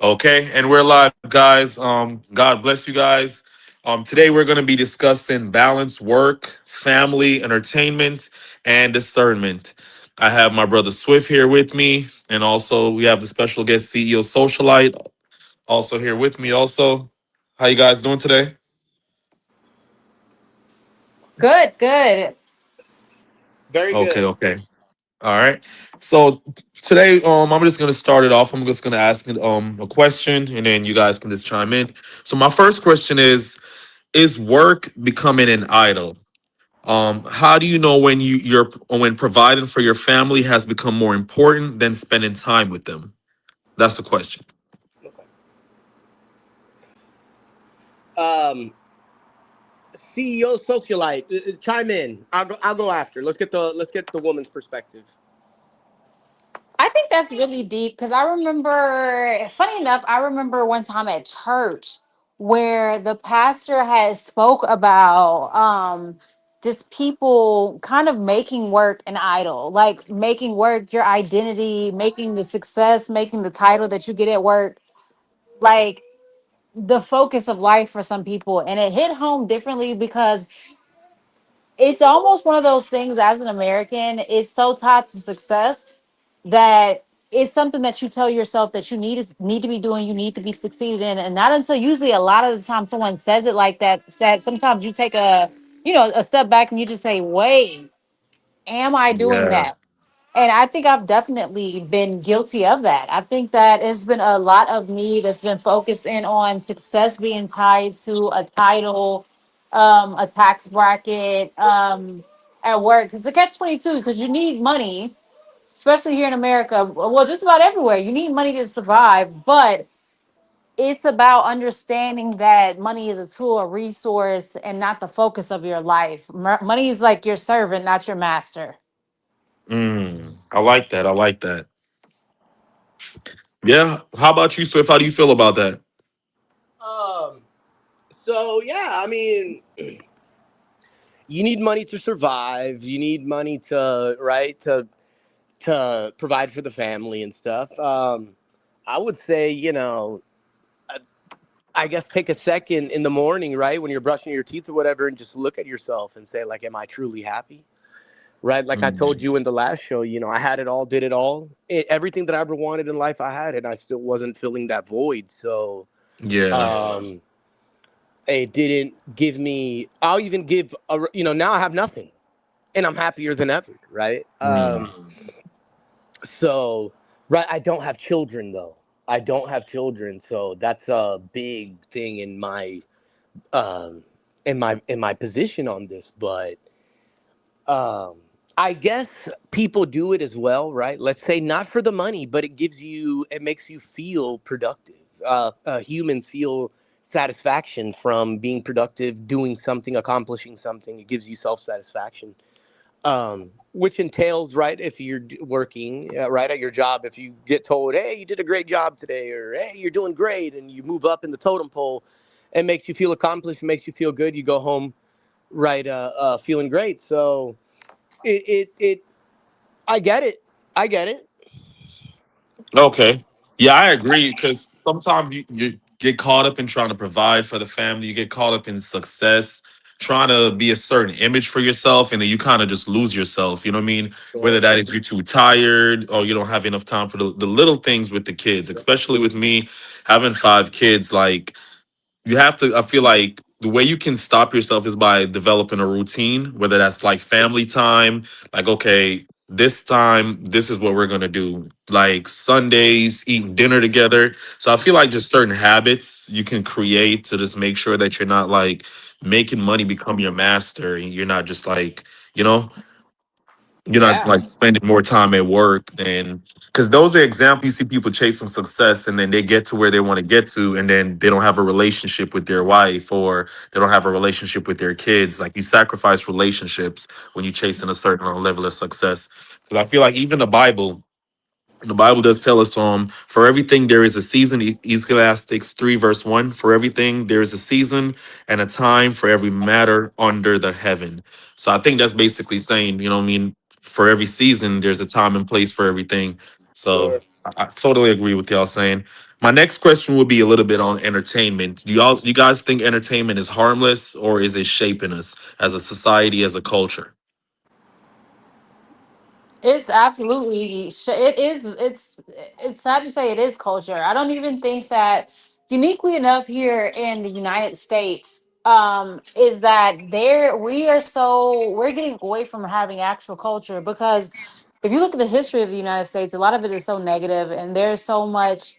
Okay, and we're live, guys. God bless you guys. Today we're going to be discussing balance, work, family, entertainment, and discernment. I have my brother Swift here with me, and also we have the special guest CEO Socialite also here with me. Also, how you guys doing today? Good, good. Very Okay, good. okay, all right. So today, I'm just going to start it off. I'm just going to ask a question, and then you guys can just chime in. So my first question is work becoming an idol? How do you know when when providing for your family has become more important than spending time with them? That's the question. Okay. Um, CEO socialite, chime in. I'll go after. Let's get the woman's perspective. I think that's really deep because I remember, funny enough, I remember one time at church where the pastor had spoke about just people kind of making work an idol, like making work your identity, making the success, making the title that you get at work, like the focus of life for some people. And it hit home differently because it's almost one of those things as an American, it's so tied to success that it's something that you tell yourself that you need to be doing, you need to be succeeded in. And not until usually a lot of the time someone says it like that, that sometimes you take a step back and you just say, wait, am I doing Yeah. that? And I think I've definitely been guilty of that. I think that it's been a lot of me that's been focused in on success being tied to a title, a tax bracket, at work. Because the catch 22, because you need money, especially here in America. Well, just about everywhere, you need money to survive. But it's about understanding that money is a tool, a resource, and not the focus of your life. Money is like your servant, not your master. I like that. I like that. Yeah. How about you, Swift? How do you feel about that? Um, so yeah, I mean, you need money to survive. You need money to right to provide for the family and stuff. I would say, uh, I guess take a second in the morning, right, when you're brushing your teeth or whatever, and just look at yourself and say, like, am I truly happy? Right, like I told Mm, you in the last show, I had it all, did it all, everything that I ever wanted in life, I had it, and I still wasn't filling that void. So yeah. um it didn't give me, I'll even give now I have nothing, and I'm happier than ever, right? Mm, So right, I don't have children though. I don't have children, so that's a big thing um in my position on this. But um I guess people do it as well, right? Let's say not for the money, but it makes you feel productive. Humans feel satisfaction from being productive, doing something, accomplishing something. It gives you self satisfaction, which entails, right, if you're working right at your job, if you get told, hey, you did a great job today, or hey, you're doing great, and you move up in the totem pole, it makes you feel accomplished, makes you feel good. You go home, right, feeling great. So it I get it. I get it. okay. Yeah, I agree because sometimes you get caught up in trying to provide for the family. You get caught up in success, trying to be a certain image for yourself, and then you kind of just lose yourself. You know what I mean? Whether Sure. that is you're too tired or you don't have enough time for the little things with the kids, especially with me having five kids. Like, you have to, I feel like the way you can stop yourself is by developing a routine, whether that's like family time, like, okay, this time this is what we're going to do, like Sundays eating dinner together. So I feel like just certain habits you can create to just make sure that you're not like making money become your master, and you're not just like, you know, you're not Yeah. like spending more time at work than, because those are examples. You see people chasing success and then they get to where they want to get to, and then they don't have a relationship with their wife, or they don't have a relationship with their kids. Like, you sacrifice relationships when you're chasing a certain level of success. Because I feel like even the Bible does tell us, for everything there is a season. Ecclesiastes 3 verse 1. For everything there is a season and a time for every matter under the heaven. So I think that's basically saying, you know what I mean, for every season there's a time and place for everything. So Sure. I totally agree with y'all saying. My next question will be a little bit on entertainment. You guys think entertainment is harmless or is it shaping us as a society, as a culture? It's absolutely it is it's sad to say it is culture. I don't even think that, uniquely enough, here in the United States, is that there we are so we're getting away from having actual culture, because if you look at the history of the United States, a lot of it is so negative, and there's so much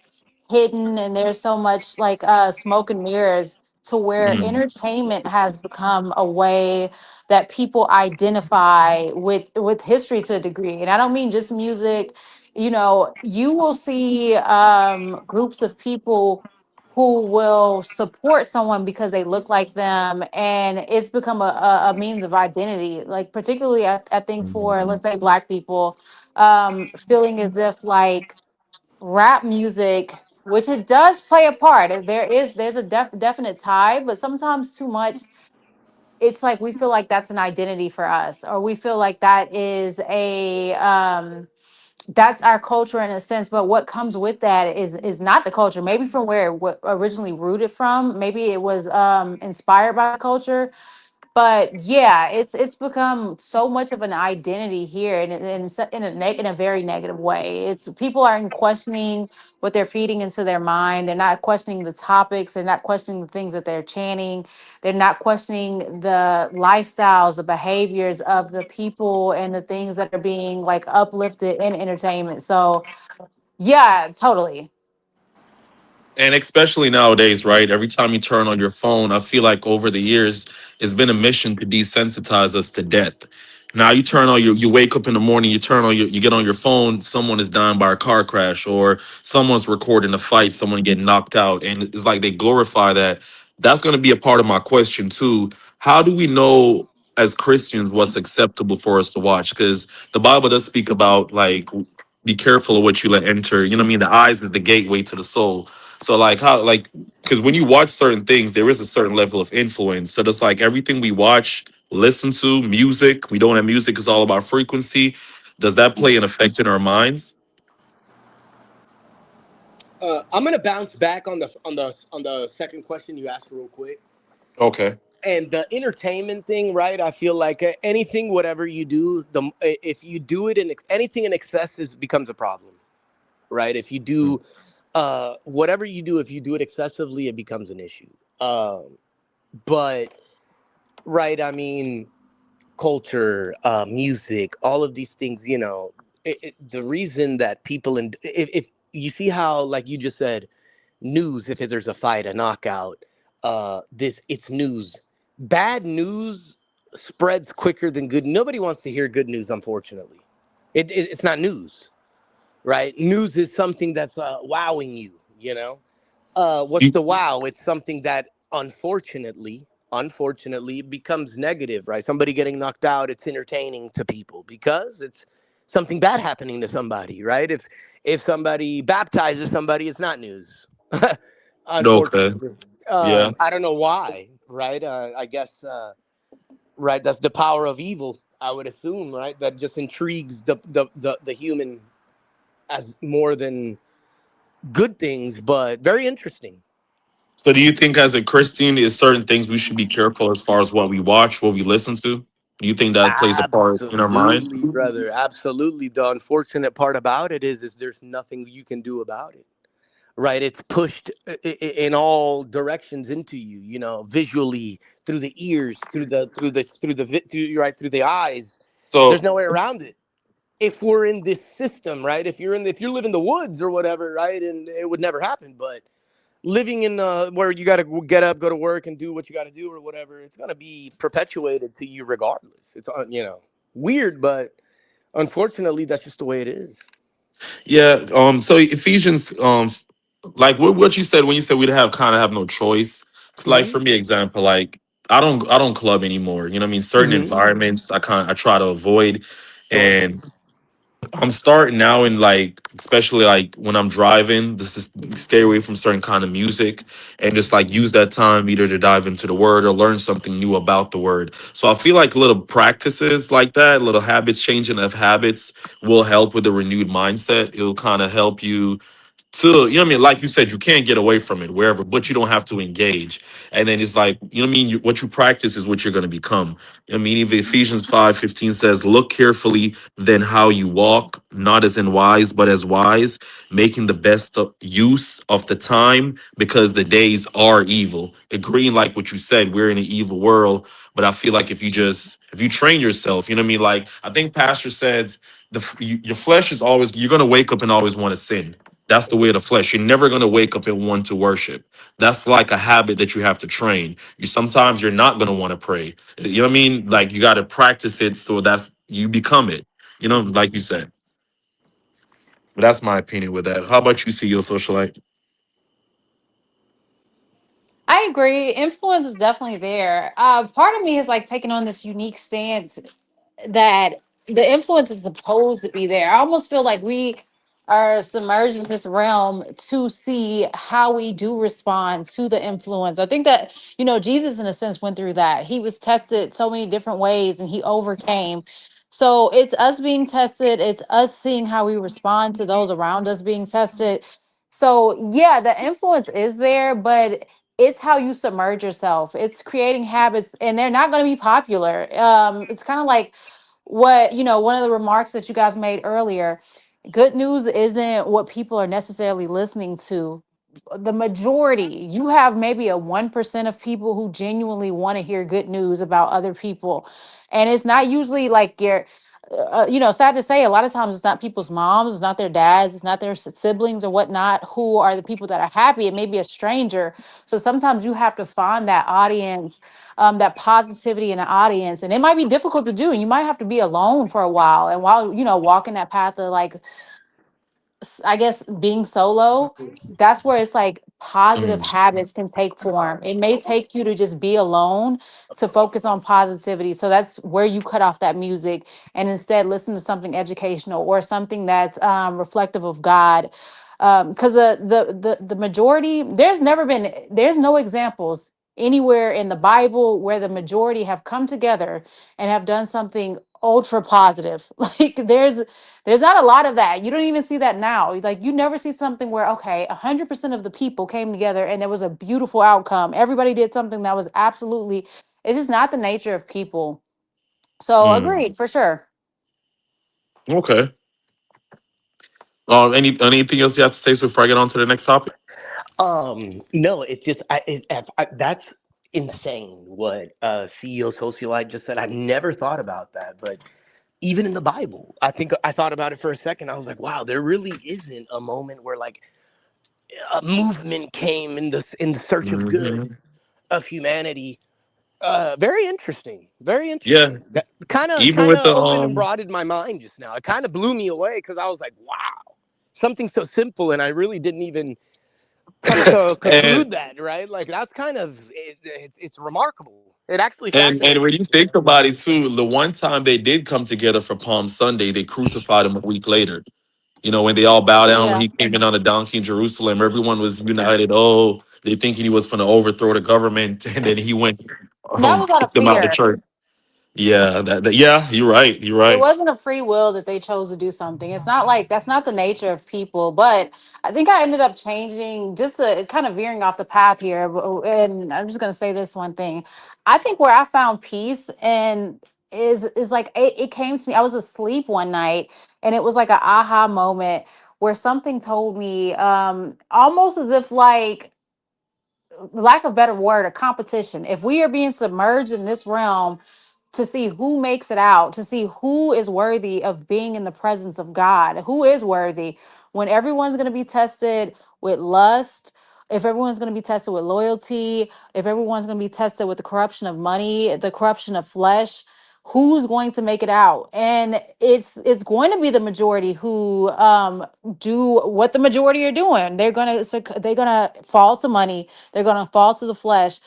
hidden, and there's so much like smoke and mirrors, to where Mm, entertainment has become a way that people identify with history to a degree. And I don't mean just music. You know, you will see groups of people who will support someone because they look like them, and it's become a means of identity, like particularly I think for, let's say, Black people, feeling as if like rap music, which it does play a part, there's a definite tie, but sometimes too much, it's like we feel like that's an identity for us, or we feel like that is a that's our culture in a sense. But what comes with that is not the culture, maybe from where originally rooted from, maybe it was inspired by the culture. But yeah, it's become so much of an identity here, and in a very negative way. It's people aren't questioning what they're feeding into their mind. They're not questioning the topics. They're not questioning the things that they're chanting. They're not questioning the lifestyles, the behaviors of the people, and the things that are being like uplifted in entertainment. So yeah, totally. And especially nowadays, right? Every time you turn on your phone, I feel like over the years, it's been a mission to desensitize us to death. Now you turn on you wake up in the morning, you get on your phone, someone is dying by a car crash, or someone's recording a fight, someone getting knocked out. And it's like they glorify that. That's going to be a part of my question too. How do we know as Christians what's acceptable for us to watch? Because the Bible does speak about like be careful of what you let enter. You know what I mean? The eyes is the gateway to the soul. So like how like because when you watch certain things, there is a certain level of influence. So just like everything we watch, listen to, music, we don't have music is all about frequency. Does that play an effect in our minds? I'm gonna bounce back on the second question you asked real quick. Okay. And the entertainment thing, right? I feel like anything, whatever you do, if you do it in anything in excess, becomes a problem, right? If you do whatever you do, if you do it excessively, it becomes an issue. But right, I mean, culture, music, all of these things, the reason that people, if you see how, like you just said, news, if there's a fight, a knockout, this it's news. Bad news spreads quicker than good. Nobody wants to hear good news, unfortunately. It's not news, right? News is something that's wowing you, you know? What's You- the wow? It's something that unfortunately becomes negative, right? Somebody getting knocked out, it's entertaining to people because it's something bad happening to somebody, right? If somebody baptizes somebody, it's not news. okay. Unfortunately. Yeah. I don't know why, right? I guess right, that's the power of evil, I would assume, right? That just intrigues the human as more than good things, but very interesting. So do you think as a Christian is certain things we should be careful as far as what we watch, what we listen to? Do you think that plays a part in our mind? Absolutely, brother. Absolutely. The unfortunate part about it is there's nothing you can do about it. Right? It's pushed in all directions into you. You know, visually, through the ears, through the eyes. There's So no way around it. If we're in this system, right? If you live in the woods or whatever, right, and it would never happen, but living in where you got to get up, go to work, and do what you got to do or whatever, it's gonna be perpetuated to you regardless. It's weird, but unfortunately, that's just the way it is. yeah, so Ephesians, like what you said when you said we'd have kind of have no choice. 'Cause like Hmm. for me, example, like I don't club anymore. You know what I mean? Certain Hmm. environments I try to avoid, Sure. and I'm starting now, and like especially like when I'm driving, this is stay away from certain kind of music and just like use that time either to dive into the word or learn something new about the word. So I feel like little practices like that, little habits, changing of habits will help with a renewed mindset. It'll kind of help you to, you know what I mean? Like you said, you can't get away from it wherever, but you don't have to engage. And then it's like, you know what I mean? What you practice is what you're going to become. I mean, even Ephesians 5:15 says, look carefully then how you walk, not as in wise, but as wise, making the best use of the time because the days are evil. Agreeing, like what you said, we're in an evil world. But I feel like if you train yourself, you know what I mean? Like, I think Pastor said, your flesh is always, you're going to wake up and always want to sin. That's the way of the flesh. You're never going to wake up and want to worship. That's like a habit that you have to train. You sometimes you're not going to want to pray. You know what I mean? Like you got to practice it so that's you become it. You know, like you said. But that's my opinion with that. How about you, see your socialite? I agree. Influence is definitely there. Part of me is like taking on this unique stance that the influence is supposed to be there. I almost feel like we are submerged in this realm to see how we do respond to the influence. I think that, Jesus, in a sense, went through that. He was tested so many different ways and he overcame. So it's us being tested, it's us seeing how we respond to those around us being tested. So, yeah, the influence is there, but it's how you submerge yourself. It's creating habits, and they're not going to be popular. It's kind of like what one of the remarks that you guys made earlier. Good news isn't what people are necessarily listening to. The majority, you have maybe a 1% of people who genuinely want to hear good news about other people, and it's not usually like your sad to say, a lot of times it's not people's moms, it's not their dads, it's not their siblings or whatnot who are the people that are happy. It may be a stranger. So sometimes you have to find that audience, that positivity in an audience, and it might be difficult to do. And you might have to be alone for a while. And while walking that path of like I guess being solo, that's where it's like positive Mm, habits can take form. It may take you to just be alone to focus on positivity. So that's where you cut off that music and instead listen to something educational or something that's reflective of God. Because the majority, there's no examples anywhere in the Bible where the majority have come together and have done something ultra positive. Like there's not a lot of that. You don't even see that now. Like you never see something where, okay, 100% of the people came together and there was a beautiful outcome. Everybody did something that was absolutely, it's just not the nature of people. So mm. agreed for sure. Okay. Anything else you have to say so before I get on to the next topic? No, it's just that's insane what CEO socialite just said. I never thought about that, but even in the Bible, I think I thought about it for a second. I was like, wow, there really isn't a moment where like a movement came in the search of good Hmm. of humanity. Very interesting. Very Yeah. interesting. That kind of Even kind with of the opened and broadened my mind just now. It kind of blew me away because I was like, wow, something so simple, and I really didn't even come to and conclude that. Right? Like that's kind of it's remarkable. It actually and fascinates when me. you think about it too, the one time they did come together for Palm Sunday, they crucified him a week later. You know, when they all bowed down when Yeah. he came in on a donkey in Jerusalem, everyone was united. Oh, they thinking he was going to overthrow the government, and then he went That was out of kicked them out of the fear. church. Yeah, yeah, you're right. You're It right. wasn't a free will that they chose to do something. It's not like that's not the nature of people. But I think I ended up changing, just to kind of veering off the path here. And I'm just gonna say this one thing. I think where I found peace and is like it came to me. I was asleep one night and it was like an aha moment where something told me, almost as if like, lack of better word, a competition. If we are being submerged in this realm to see who makes it out, to see who is worthy of being in the presence of God, who is worthy, when everyone's going to be tested with lust, if everyone's going to be tested with loyalty, if everyone's going to be tested with the corruption of money, the corruption of flesh, who's going to make it out? And it's going to be the majority who do what the majority are doing. They're going to fall to money, they're going to fall to the flesh.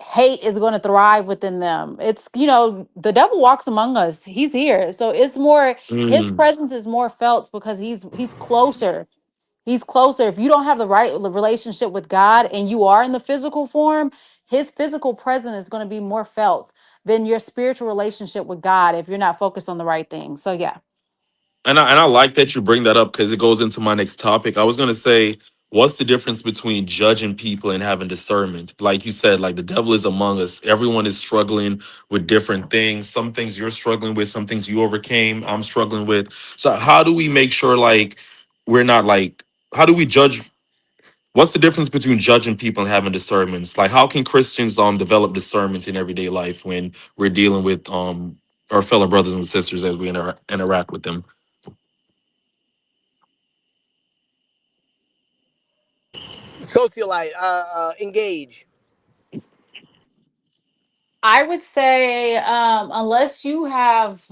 hate is going to thrive within them. It's, the devil walks among us. He's here. So it's more, his Mm. presence is more felt because he's closer. He's closer. If you don't have the right relationship with God and you are in the physical form, his physical presence is going to be more felt than your spiritual relationship with God if you're not focused on the right thing. So yeah. And I like that you bring that up because it goes into my next topic. I was gonna say, what's the difference between judging people and having discernment? Like you said, like the devil is among us. Everyone is struggling with different things. Some things you're struggling with, some things you overcame, I'm struggling with. So how do we make sure like we're not like how do we judge? What's the difference between judging people and having discernments? Like how can Christians develop discernment in everyday life when we're dealing with our fellow brothers and sisters as we interact with them? Socialite, engage. I would say, unless you have,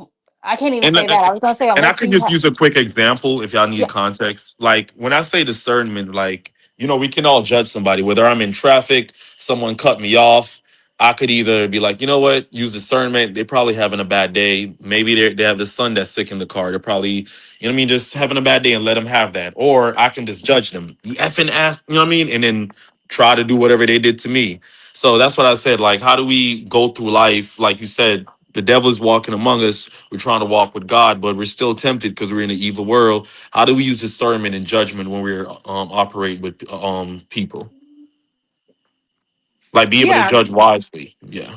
I can't even And say that. I was going to say, and I unless could you just have, use a quick example if y'all need yeah, context. Like when I say discernment, like we can all judge somebody. Whether I'm in traffic, someone cut me off, I could either be like, you know what, use discernment. They're probably having a bad day. Maybe they have the son that's sick in the car. They're probably, what I mean, just having a bad day and let them have that. Or I can just judge them. You effing ass, you know what I mean, and then try to do whatever they did to me. So that's what I said. Like, how do we go through life? Like you said, the devil is walking among us. We're trying to walk with God, but we're still tempted because we're in an evil world. How do we use discernment and judgment when we're operate with people? Like be able to yeah. judge wisely. Yeah.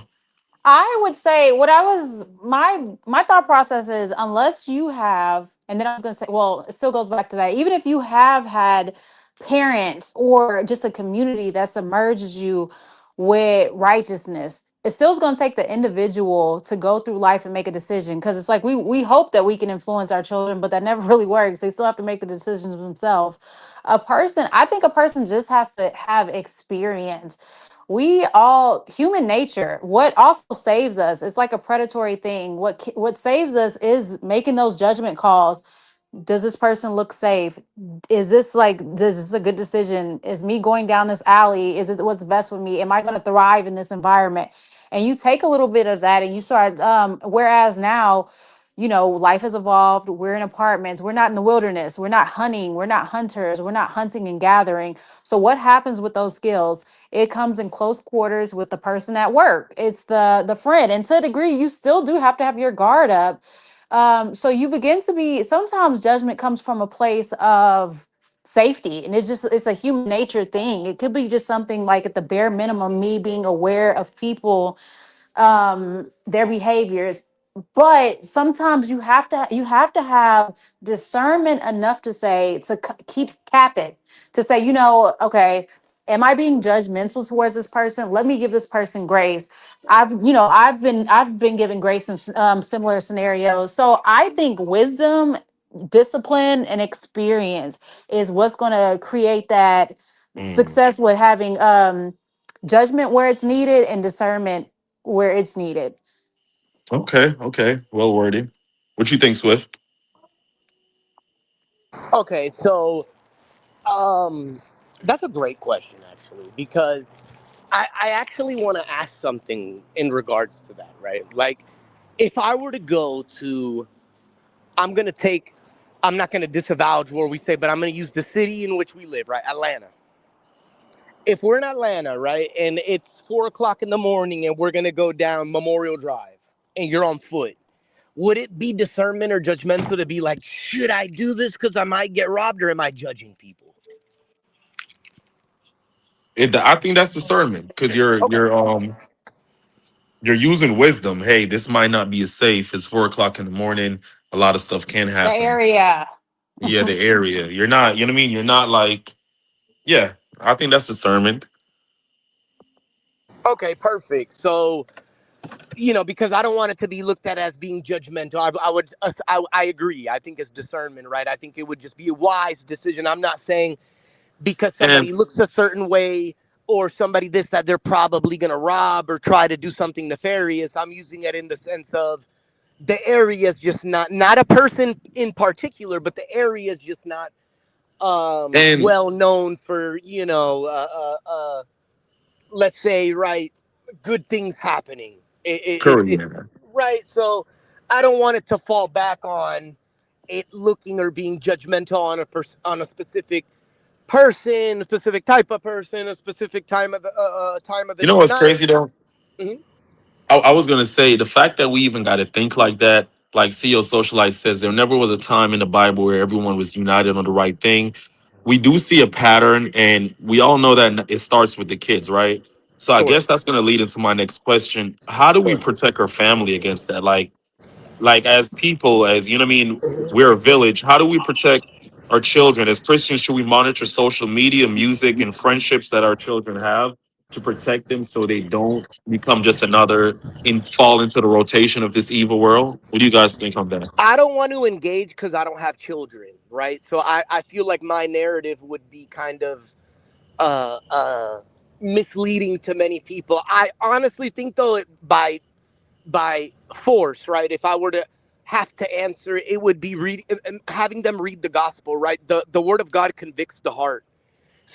I would say what I was my thought process is, unless you have, and then I was going to say, well, it still goes back to that. Even if you have had parents or just a community that submerges you with righteousness, it still is going to take the individual to go through life and make a decision, because it's like we hope that we can influence our children, but that never really works. They still have to make the decisions themselves. I think a person just has to have experience. We all, human nature, what also saves us, it's like a predatory thing. What saves us is making those judgment calls. Does this person look safe? Is this a good decision? Is me going down this alley, is it what's best for me? Am I going to thrive in this environment? And you take a little bit of that and you start, whereas now, life has evolved. We're in apartments, we're not in the wilderness, we're not hunting, we're not hunters, we're not hunting and gathering. So what happens with those skills? It comes in close quarters with the person at work. It's the friend, and to a degree you still do have to have your guard up. So you begin to be, sometimes judgment comes from a place of safety, and it's a human nature thing. It could be just something like, at the bare minimum, me being aware of people, their behaviors. But sometimes you have to have discernment enough to say, keep cap it, to say, okay, am I being judgmental towards this person? Let me give this person grace. I've been given grace in similar scenarios. So I think wisdom, discipline, and experience is what's going to create that Mm. success with having judgment where it's needed and discernment where it's needed. Okay. Okay. Well worded. What you think, Swift? Okay, so um, that's a great question actually, because I actually want to ask something in regards to that, right? Like, if I were to go to, I'm gonna take, I'm not gonna disavow where we say, but I'm gonna use the city in which we live, right? Atlanta. If we're in Atlanta, right, and it's 4 o'clock in the morning and we're gonna go down Memorial Drive and you're on foot, would it be discernment or judgmental to be like, should I do this because I might get robbed, or am I judging people? I think that's discernment because Okay. you're using wisdom. Hey, this might not be as safe. It's 4 o'clock in the morning. A lot of stuff can The happen. area. Yeah, the area. You're not. You know what I mean. You're not like. Yeah, I think that's discernment. Okay, perfect. So, because I don't want it to be looked at as being judgmental. I agree. I think it's discernment, right? I think it would just be a wise decision. I'm not saying because And somebody looks a certain way or somebody this that they're probably going to rob or try to do something nefarious. I'm using it in the sense of the area is just not a person in particular, but the area is just not and well known for let's say, right. good things happening. It's Career. right. So I don't want it to fall back on it looking or being judgmental on on a specific person, a specific type of person, a specific time of the You know what's night. crazy though? Mhm. I was gonna say the fact that we even got to think like that. Like CEO Socialite says, there never was a time in the Bible where everyone was united on the right thing. We do see a pattern, and we all know that it starts with the kids, right? So I Sure. guess that's gonna lead into my next question: how do we Sure. protect our family against that? Like as people, as you know, what I mean, we're a village. How do we protect our children as Christians? Should we monitor social media, music, and friendships that our children have to protect them so they don't become just another and fall into the rotation of this evil world? What do you guys think on that? I don't want to engage because I don't have children, right? So I feel like my narrative would be kind of uh, uh, misleading to many people. I honestly think, though, by force, right? If I were to have to answer, it would be having them read the gospel, right? The word of God convicts the heart.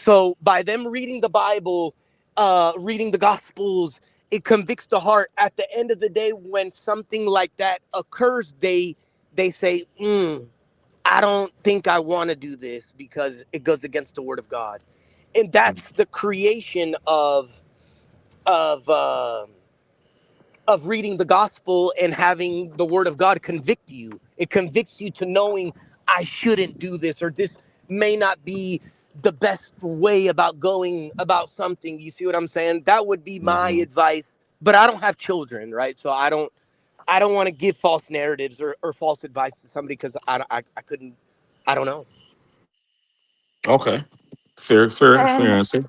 So by them reading the Bible, reading the Gospels, it convicts the heart. At the end of the day, when something like that occurs, they say, "I don't think I want to do this because it goes against the Word of God," and that's the creation of. Of reading the gospel and having the word of God convict you. It convicts you to knowing I shouldn't do this, or this may not be the best way about going about something. You see what I'm saying? That would be my Mhm. advice. But I don't have children, right? So I don't want to give false narratives or false advice to somebody because I couldn't. I don't know. Okay, fair And answer.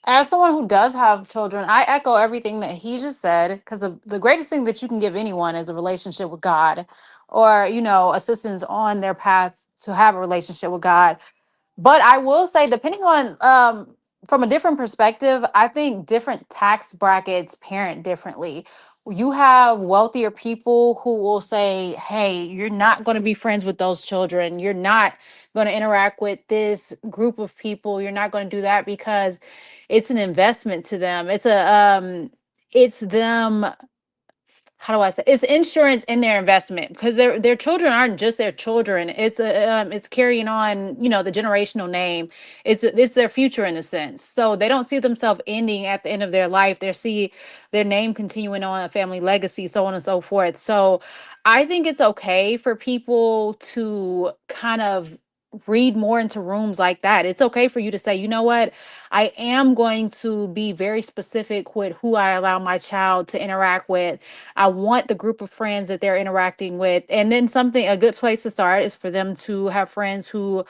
as someone who does have children, I echo everything that he just said because the greatest thing that you can give anyone is a relationship with God, or assistance on their path to have a relationship with God. But I will say, depending on from a different perspective, I think different tax brackets parent differently. You have wealthier people who will say, "Hey, you're not going to be friends with those children. You're not going to interact with this group of people. You're not going to do that because it's an investment to them. It's them, how do I say, it's insurance in their investment because their children aren't just their children. It's carrying on, the generational name. It's their future in a sense. So they don't see themselves ending at the end of their life. They see their name continuing on, a family legacy, so on and so forth. So I think it's okay for people to kind of read more into rooms like that. It's okay for you to say, you know what, I am going to be very specific with who I allow my child to interact with. I want the group of friends that they're interacting with. And then a good place to start is for them to have friends who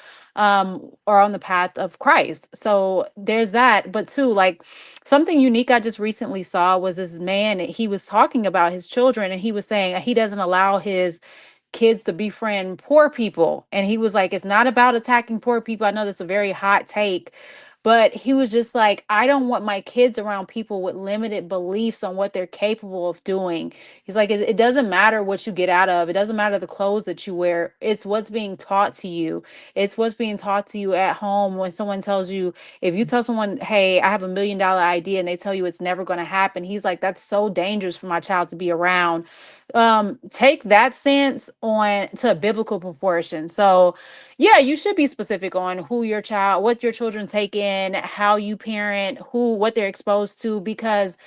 are on the path of Christ. So there's that. But too, like something unique I just recently saw was this man, he was talking about his children and he was saying he doesn't allow his kids to befriend poor people. And he was like, it's not about attacking poor people. I know that's a very hot take, but he was just like, I don't want my kids around people with limited beliefs on what they're capable of doing. He's like, it doesn't matter what you get out of, it doesn't matter the clothes that you wear. It's what's being taught to you. It's what's being taught to you at home. When someone tells you, if you tell someone, hey, I have $1 million idea, and they tell you it's never going to happen, he's like, that's so dangerous for my child to be around. Take that stance on to a biblical proportion. So yeah, you should be specific on what your children take in, how you parent, what they're exposed to, because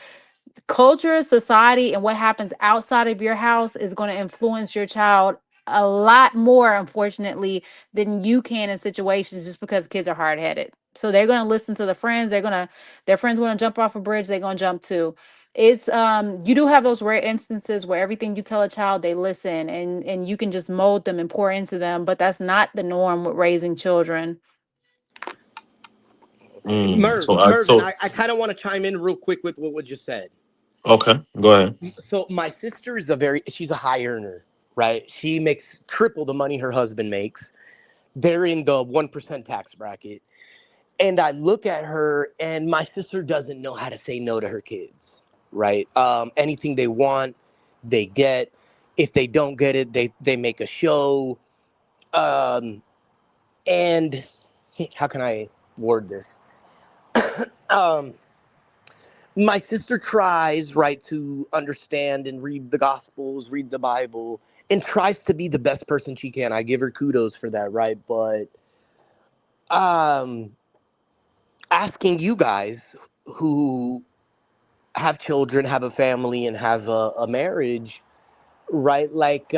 culture, society, and what happens outside of your house is going to influence your child a lot more, unfortunately, than you can in situations, just because kids are hard headed. So they're going to listen to their friends want to jump off a bridge, they're going to jump too. It's you do have those rare instances where everything you tell a child, they listen, and you can just mold them and pour into them, but that's not the norm with raising children. Okay, So Mervin, I kind of want to chime in real quick with what was just said. okay, go ahead. So my sister is she's a high earner, right? She makes triple the money her husband makes. They're in the 1% tax bracket. And I look at her, and my sister doesn't know how to say no to her kids, right? Anything they want, they get. If they don't get it, they make a show. Um, and how can I word this? Um, my sister tries, right, to understand and read the Gospels, read the Bible, and tries to be the best person she can. I give her kudos for that, right? But um, asking you guys who have children, have a family, and have a marriage, right? Like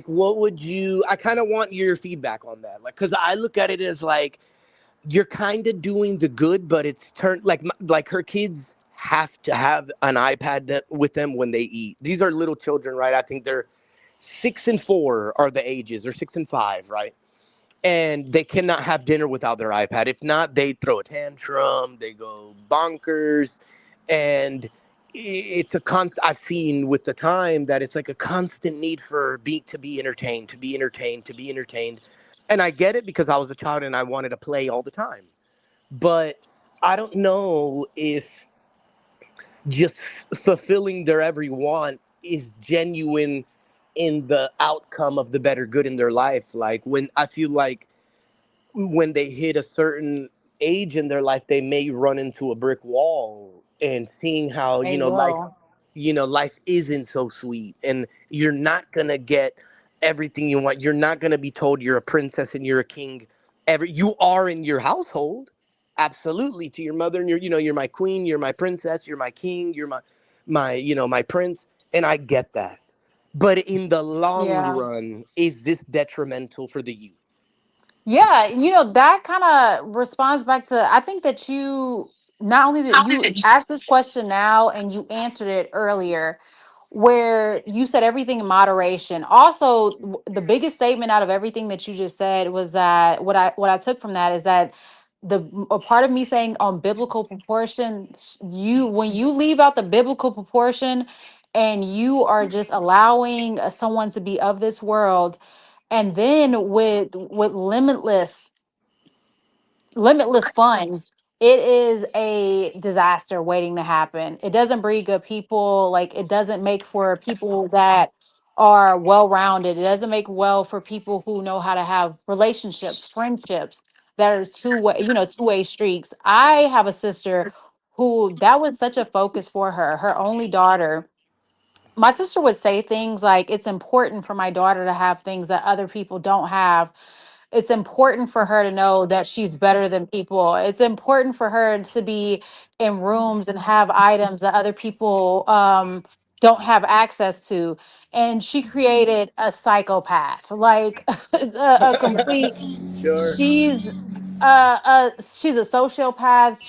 what would you? I kind of want your feedback on that, like, because I look at it as like you're kind of doing the good, but it's turned like her kids have to have an iPad with them when they eat. These are little children, right? I think they're 6 and 4 are the ages, or 6 and 5, right? And they cannot have dinner without their iPad. If not, they throw a tantrum, they go bonkers, and it's a constant. I've seen with the time that it's like a constant need for to be entertained, to be entertained, to be entertained. And I get it because I was a child and I wanted to play all the time. But I don't know if just fulfilling their every want is genuine in the outcome of the better good in their life. Like when I feel like when they hit a certain age in their life, they may run into a brick wall, and seeing how, There you go. life isn't so sweet, and you're not going to get everything you want. You're not going to be told you're a princess and you're a king. You are in your household. Absolutely. To your mother, and you're my queen, you're my princess, you're my king, you're my prince. And I get that. But in the long Yeah. run, is this detrimental for the youth? Yeah, that kind of responds back to, I think that you not only that you asked this question now and you answered it earlier, where you said everything in moderation. Also, the biggest statement out of everything that you just said was that what I took from that is that a part of me saying on biblical proportion, you when you leave out the biblical proportion and you are just allowing someone to be of this world, and then with limitless funds, it is a disaster waiting to happen. It doesn't breed good people. Like, it doesn't make for people that are well rounded. It doesn't make well for people who know how to have relationships, friendships that are two-way streaks. I have a sister who that was such a focus for her only daughter. My sister would say things like, it's important for my daughter to have things that other people don't have. It's important for her to know that she's better than people. It's important for her to be in rooms and have items that other people don't have access to. And she created a psychopath, like a complete. Sure. She's a sociopath.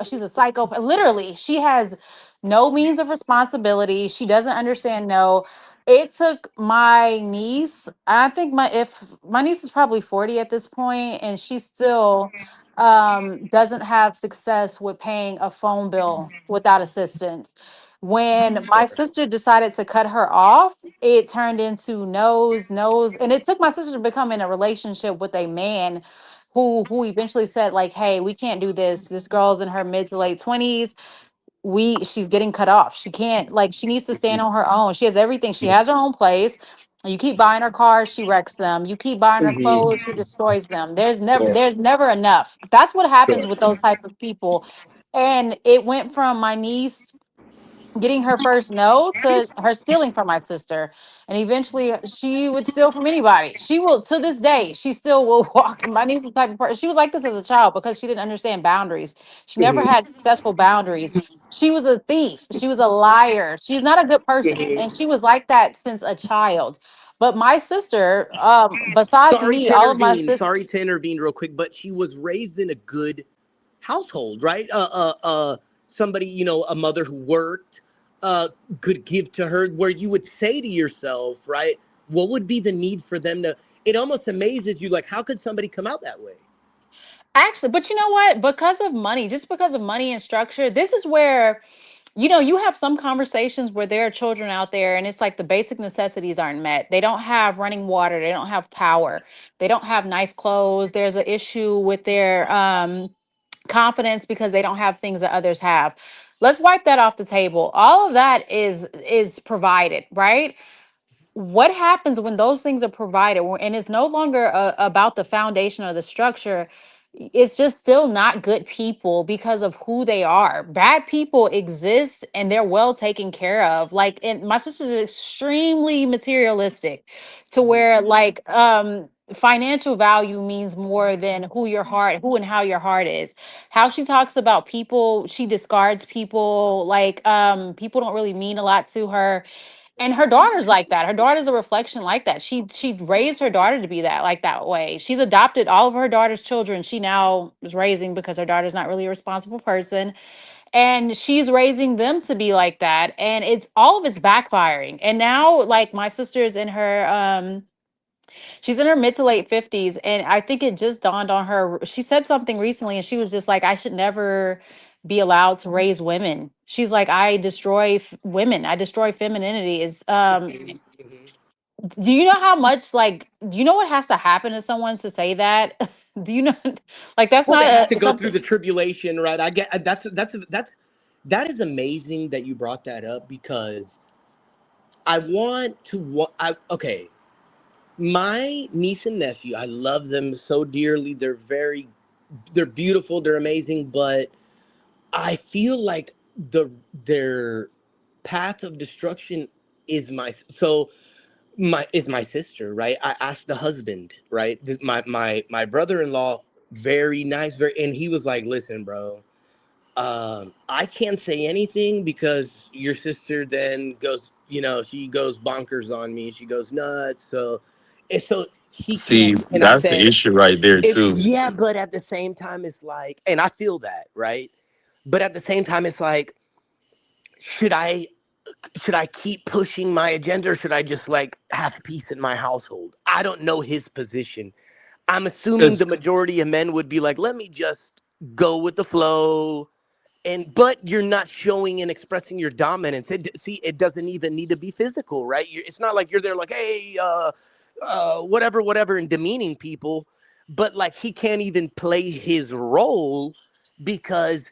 She's a psychopath. Literally, she has no means of responsibility. She doesn't understand no. It took my niece, I think my niece is probably 40 at this point, and she still doesn't have success with paying a phone bill without assistance. When my sister decided to cut her off, it turned into nose, and it took my sister to become in a relationship with a man who eventually said, like, hey, we can't do this. This girl's in her mid to late 20s. She's getting cut off. She can't, like, she needs to stand on her own. She has everything. She has her own place. You keep buying her cars, she wrecks them. You keep buying her Mhm. clothes, she destroys them. there's never Sure. there's never enough. That's what happens Sure. with those type of people. And it went from my niece getting her first no to her stealing from my sister. And eventually she would steal from anybody. She will, to this day, she still will walk. My niece is the type of person, she was like this as a child because she didn't understand boundaries. She never Mhm. had successful boundaries. She was a thief. She was a liar. She's not a good person. And Mhm. she was like that since a child. But my sister, besides Sorry me, to all of my intervene. sisters, Sorry to intervene real quick, but she was raised in a good household, right? Somebody, a mother who worked, uh, could give to her, where you would say to yourself, right? What would be the need for them to? It almost amazes you, like, how could somebody come out that way? actually, but you know what? Because of money, just because of money and structure, this is where, you have some conversations where there are children out there and it's like the basic necessities aren't met. They don't have running water, they don't have power, they don't have nice clothes. There's an issue with their confidence because they don't have things that others have. Let's wipe that off the table. All of that is provided, right? What happens when those things are provided and it's no longer about the foundation or the structure? it's just still not good people because of who they are. Bad people exist and they're well taken care of. Like, and my sister's extremely materialistic to where financial value means more than who and how your heart is. How she talks about people, she discards people, people don't really mean a lot to her, and her daughter's like that. Her daughter's a reflection like that. She raised her daughter to be that way. She's adopted all of her daughter's children. She now is raising because her daughter's not really a responsible person, and she's raising them to be like that. And it's all of it's backfiring. And now, like, my sister's in her she's in her mid to late 50s, and I think it just dawned on her. She said something recently, and she was just like, I should never be allowed to raise women. She's like, I destroy women. I destroy femininity. Is Do you know how much, do you know what has to happen to someone to say that? Do you know, like, that's Well, not they have to a go through something. the tribulation, right? I get that is amazing that you brought that up because I want to. Okay, my niece and nephew, I love them so dearly. They're beautiful, they're amazing, but I feel like their path of destruction is my sister, right? I asked the husband, right? My brother-in-law, very nice, and he was like, "Listen, bro, I can't say anything because your sister then goes, she goes bonkers on me. She goes nuts. So he See, can't." And I that's the said, issue right there too. yeah, but at the same time, it's like, and I feel that, right? But at the same time, it's like, should I should I keep pushing my agenda or should I just like have peace in my household? I don't know his position. I'm assuming the Because majority of men would be like, let me just go with the flow. And but you're not showing and expressing your dominance. See, it doesn't even need to be physical, right? It's not like you're there like, hey, whatever, and demeaning people. But like he can't even play his role because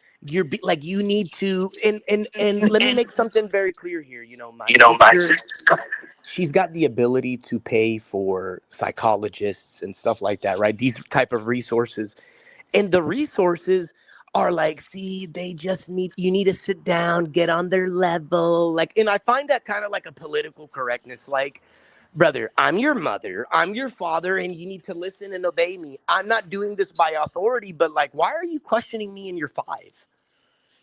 like you need to. And let me make something very clear here. My sister, she's got the ability to pay for psychologists and stuff like that, right? These type of resources, and the resources are like, see, they just need, you need to sit down, get on their level, like. And I find that kind of like a political correctness, like, brother, I'm your mother, I'm your father, and you need to listen and obey me. I'm not doing this by authority, but like, why are you questioning me in your five?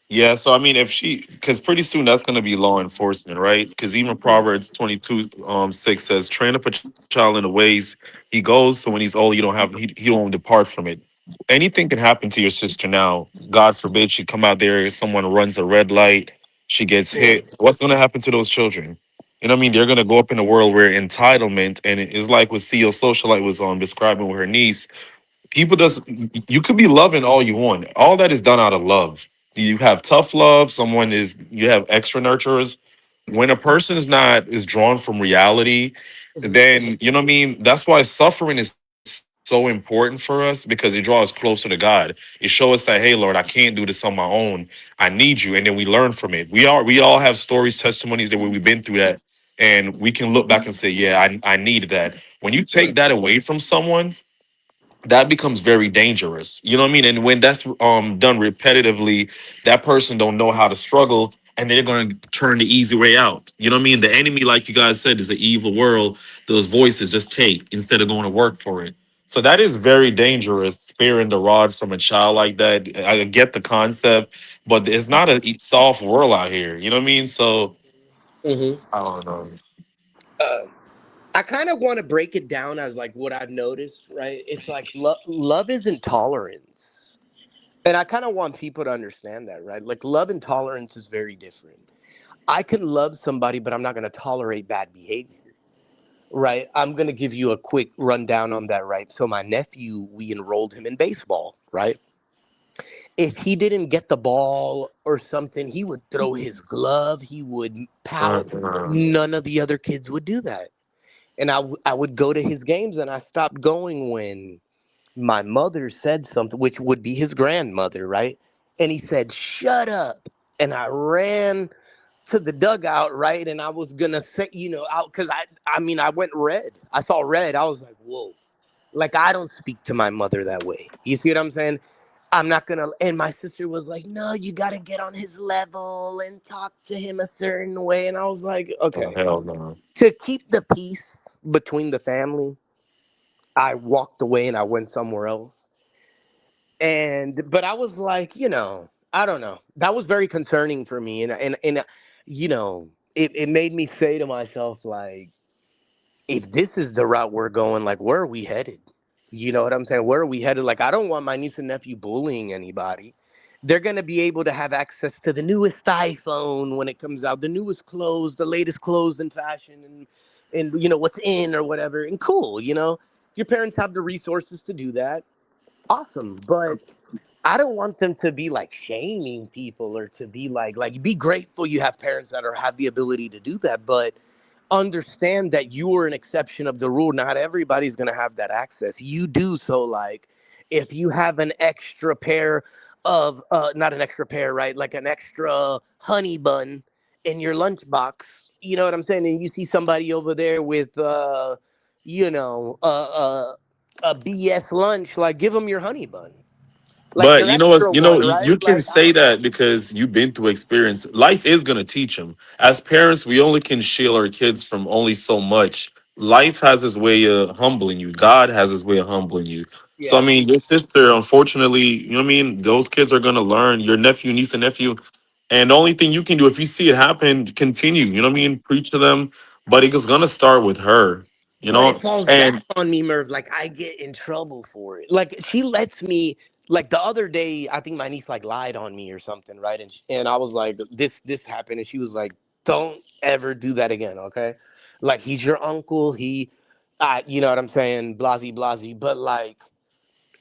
yeah, so I mean, if she, because pretty soon that's going to be law enforcement, right? Because even Proverbs 22 6 says, "Train up a child in the ways he goes, so when he's old, he won't depart from it." Anything can happen to your sister now. God forbid she come out there, someone runs a red light, she gets hit. What's going to happen to those children? You know what I mean? They're going to grow up in a world where entitlement, and it's like what CEO Socialite was describing with her niece. People does You could be loving all you want. All that is done out of love. You have tough love. You have extra nurturers. When a person is drawn from reality, Mhm. then you know what I mean. That's why suffering is so important for us because it draws us closer to God. It shows us that, hey, Lord, I can't do this on my own. I need you, and then we learn from it. We all have stories, testimonies that where we've been through that, and we can look back and say, yeah, I needed that. When you take that away from someone, that becomes very dangerous. You know what I mean? And when that's done repetitively, that person don't know how to struggle, and they're going to turn the easy way out. You know what I mean? The enemy, like you guys said, is an evil world. Those voices just take instead of going to work for it. So that is very dangerous, sparing the rod from a child like that. I get the concept, but it's not a soft world out here. You know what I mean? So Mhm. I don't know. uh, I kind of want to break it down as like what I've noticed, right? It's like love is intolerance. And I kind of want people to understand that, right? Like love and tolerance is very different. I can love somebody, but I'm not going to tolerate bad behavior, right? I'm going to give you a quick rundown on that, right? So my nephew, we enrolled him in baseball, right? If he didn't get the ball or something, he would throw his glove, he would pout. Uh, None of the other kids would do that. And I would go to his games, and I stopped going when my mother said something, which would be his grandmother, right? And he said, "Shut up." And I ran to the dugout, right? And I was gonna say, out because I mean, I went red. I saw red. I was like, whoa. Like I don't speak to my mother that way. You see what I'm saying? I'm not gonna. And my sister was like, "No, you gotta get on his level and talk to him a certain way." And I was like, Oh "Okay." hell no. To keep the peace between the family, I walked away and I went somewhere else. And but I was like, I don't know. That was very concerning for me, and it made me say to myself like, if this is the route we're going, like, where are we headed? You know what I'm saying? Where are we headed? Like, I don't want my niece and nephew bullying anybody. They're going to be able to have access to the newest iPhone when it comes out, the newest clothes, the latest clothes in fashion, and what's in or whatever. And cool, your parents have the resources to do that. Awesome. But I don't want them to be like shaming people or to be like be grateful you have parents that have the ability to do that, but understand that you are an exception of the rule. Not everybody's going to have that access. You do. So like if you have an extra pair of not an extra pair, right? Like an extra honey bun in your lunchbox, you know what I'm saying? And you see somebody over there with you know, uh, a BS lunch, like give them your honey bun, like But your you know what? extra You know, one, you right? can Like I say don't know. that because you've been through experience. Life is gonna teach them. As parents, we only can shield our kids from only so much. Life has its way of humbling you. God has his way of humbling you. So I Yeah. mean, your sister, unfortunately, you know what I mean. Those kids are gonna learn. Your nephew, niece, and nephew, and the only thing you can do if you see it happen, continue. You know what I mean. Preach to them, but it's gonna start with her. You But it know, falls back and on me, Merv. Like I get in trouble for it. Like she lets me. Like the other day, I think my niece like lied on me or something, right? And I was like, this happened, and she was like, "Don't ever do that again, okay? Like he's your uncle. You know what I'm saying? Blasey, blasey. But like,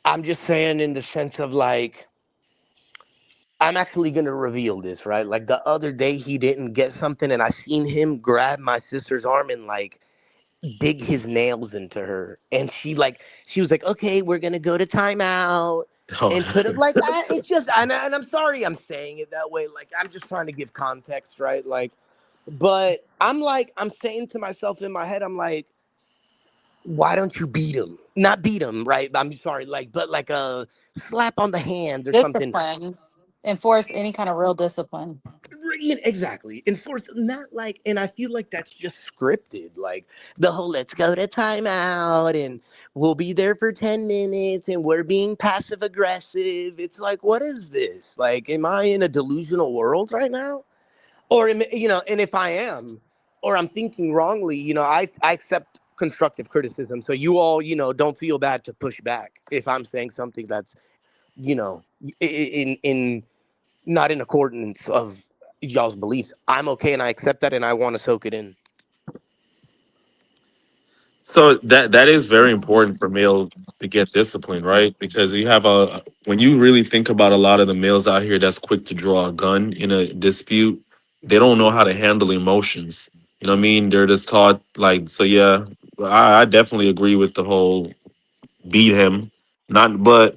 I'm just saying in the sense of like, I'm actually gonna reveal this, right? Like the other day, he didn't get something, and I seen him grab my sister's arm and like dig his nails into her, and she was like, okay, we're gonna go to timeout oh, and put him like it's just, and I'm sorry I'm saying it that way, like I'm just trying to give context, right? Like, but I'm saying to myself in my head, I'm like, why don't you beat him, not beat him, right? I'm sorry, like, but like a slap on the hand or something. Discipline. Enforce any kind of real discipline. Exactly. Enforce not like, and I feel like that's just scripted. Like the whole let's go to timeout and we'll be there for 10 minutes and we're being passive aggressive. It's like, what is this? Like, am I in a delusional world right now? Or, and if I am, or I'm thinking wrongly, I accept constructive criticism. So you all, don't feel bad to push back if I'm saying something that's, you know, in not in accordance of y'all's beliefs. I'm okay and I accept that and I want to soak it in. so that is very important for male to get discipline, right? Because you have a when you really think about a lot of the males out here that's quick to draw a gun in a dispute, they don't know how to handle emotions. You know what I mean? They're just taught like so. Yeah, I definitely agree with the whole beat him, not but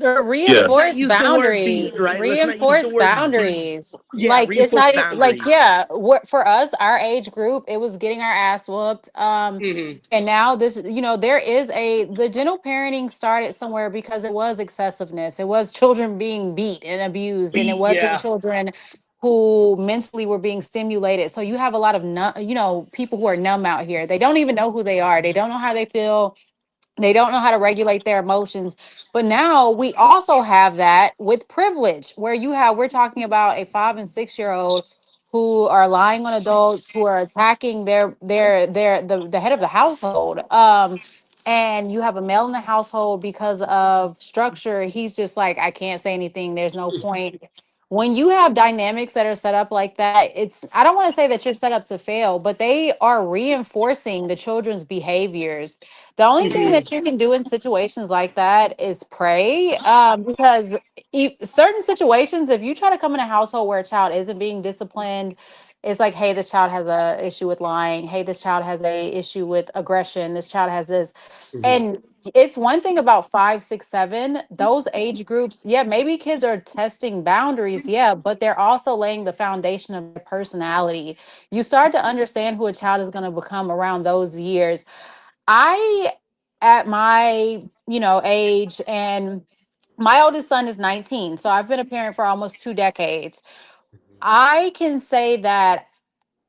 Or yeah. Let's not reinforce use the word beat, boundaries. right? Let's not use the Reinforce word beat. boundaries. Yeah, Like it's reinforce not like, boundaries. yeah, what for us, our age group, it was getting our ass whooped. Hmm. And now this, there is the gentle parenting started somewhere because it was excessiveness. It was children being beat and abused, and it Beat, wasn't yeah. children who mentally were being stimulated. So you have a lot of people who are numb out here. They don't even know who they are. They don't know how they feel. They don't know how to regulate their emotions. But now we also have that with privilege, where we're talking about a 5 and 6 year old who are lying on adults, who are attacking the head of the household. And you have a male in the household because of structure. He's just like, I can't say anything. There's no point. When you have dynamics that are set up like that, I don't want to say that you're set up to fail, but they are reinforcing the children's behaviors. The only thing Hmm. that you can do in situations like that is pray, because certain situations, if you try to come in a household where a child isn't being disciplined, it's like, hey, this child has a issue with lying. Hey, this child has a issue with aggression. This child has this, Hmm. and it's one thing about 5, 6, 7. Those age groups, yeah, maybe kids are testing boundaries, yeah, but they're also laying the foundation of their personality. You start to understand who a child is going to become around those years. I at my, age, and my oldest son is 19. So I've been a parent for almost 2 decades. I can say that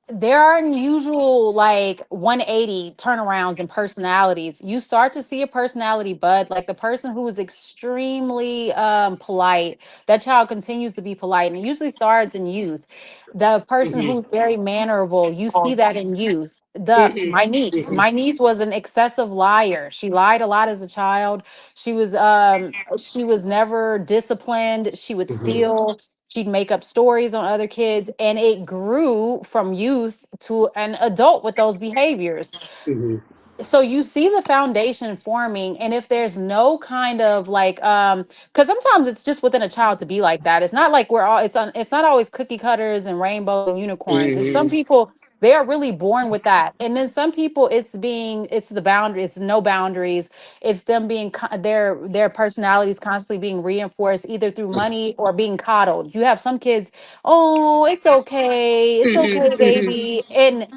there are unusual like 180 turnarounds in personalities. You start to see a personality bud, like the person who is extremely polite, that child continues to be polite, and it usually starts in youth. The person Mhm. who's very mannerable, you see that in youth. The Mhm. my niece was an excessive liar. She lied a lot as a child. She was never disciplined. She would Mhm. steal. She'd make up stories on other kids, and it grew from youth to an adult with those behaviors. Mhm. So you see the foundation forming, and if there's no kind of like because sometimes it's just within a child to be like that. It's not like it's not always cookie cutters and rainbows and unicorns. It's some Mhm. people, they are really born with that, and then some people it's the boundary, it's no boundaries. It's them being their personalities constantly being reinforced either through money or being coddled. You have some kids, oh, it's Mhm. okay, Mhm. baby. And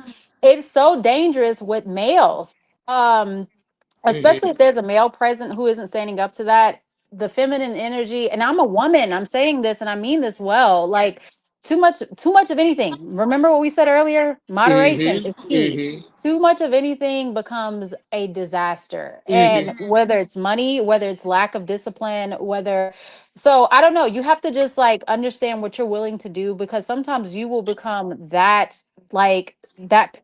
it's so dangerous with males, um especially Mhm. if there's a male present who isn't standing up to that. The feminine energy, and I'm a woman, I'm saying this and I mean this well, like too much of anything, remember what we said earlier, moderation Mhm. is key. Mhm. Too much of anything becomes a disaster, and Mhm. whether it's money, whether it's lack of discipline, whether, so I don't know, you have to just like understand what you're willing to do, because sometimes you will become that, like that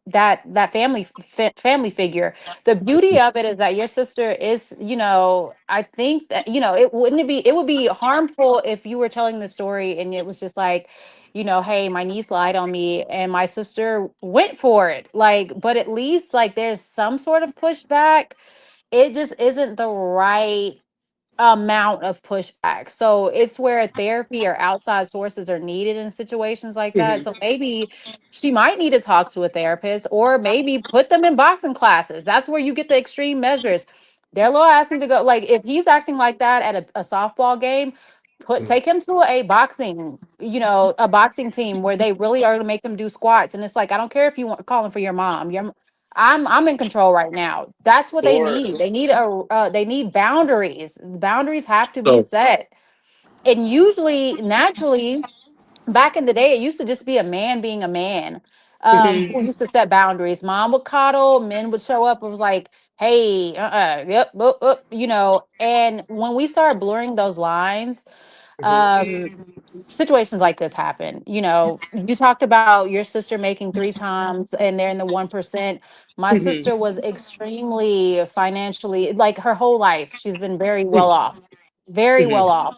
family figure. The beauty of it is that your sister is, I think that, it would be harmful if you were telling the story and it was just like, hey, my niece lied on me and my sister went for it. Like, but at least like there's some sort of pushback. It just isn't the right amount of pushback. So it's where therapy or outside sources are needed in situations like that. Mhm. So maybe she might need to talk to a therapist, or maybe put them in boxing classes. That's where you get the extreme measures. Their little asking to go, like if he's acting like that at a softball game, take him to a boxing, a boxing team where they really are to make him do squats. And it's like, I don't care if you want calling for your mom. I'm in control right now. That's what they Sure. need. They need boundaries. Boundaries have to be So set. And usually, naturally, back in the day, it used to just be a man being a man, Mhm. who used to set boundaries. Mom would coddle, men would show up and was like, "Hey, yep, And when we started blurring those lines, Mhm. um, situations like this happen. You talked about your sister making 3 times and they're in the 1%. My Mhm. sister was extremely financially, like her whole life, she's been very well off, very Mhm. well off.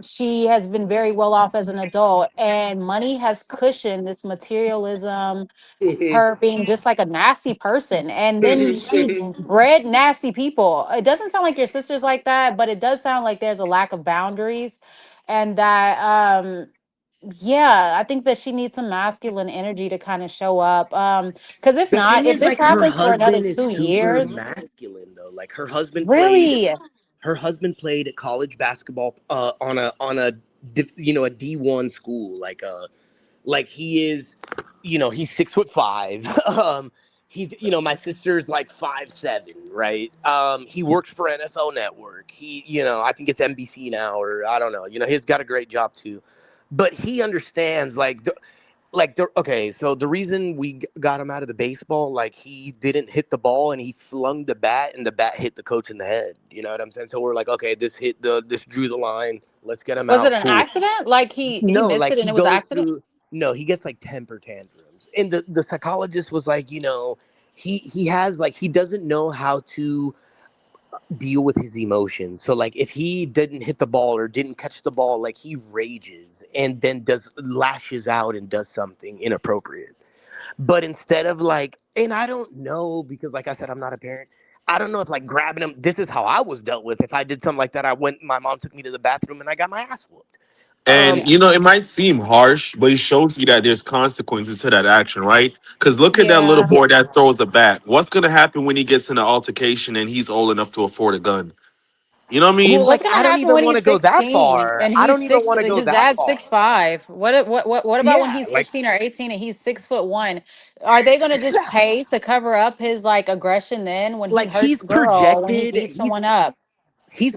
She has been very well off as an adult, and money has cushioned this materialism, Mhm. her being just like a nasty person. And then Mhm. she Mhm. bred nasty people. It doesn't sound like your sister's like that, but it does sound like there's a lack of boundaries. And that, yeah, I think that she needs some masculine energy to kind of show up. Because if The not, thing if is, this like, her happens for another husband is two super years, masculine, though. Like, really, her husband played college basketball on a a D1 school, like he is, he's 6'5". He's, my sister's like 5'7", right? He works for NFL Network. He, I think it's NBC now, or I don't know. He's got a great job too, but he understands okay. So the reason we got him out of the baseball, like he didn't hit the ball and he flung the bat and the bat hit the coach in the head. You know what I'm saying? So we're like, okay, this drew the line. Let's get him was it out. an Cool. accident? Like he No, missed like it and he it was an goes accident? through. No, he gets like temper tantrums, and the psychologist was like, he has like he doesn't know how to deal with his emotions. So like if he didn't hit the ball or didn't catch the ball, like he rages and then does lashes out and does something inappropriate. But instead of like, and I don't know because like I said, I'm not a parent. I don't know if like grabbing him. This is how I was dealt with. If I did something like that, I went. My mom took me to the bathroom and I got my ass whooped. and Yeah. it might seem harsh, but it shows you that there's consequences to that action, right? Because look at that little Yeah. boy that throws a bat. What's gonna happen when he gets in an altercation and he's old enough to afford a gun? You know what I Well, mean? What's like gonna I don't happen even when want he's to go that 16 far. and I he's don't even six? want to go His that dad's far. 6'5". What about when Yeah, he's like 16 or 18 and he's 6'1"? Are they gonna just pay to cover up his like aggression then when he like hurts a girl, when he beats he's someone up?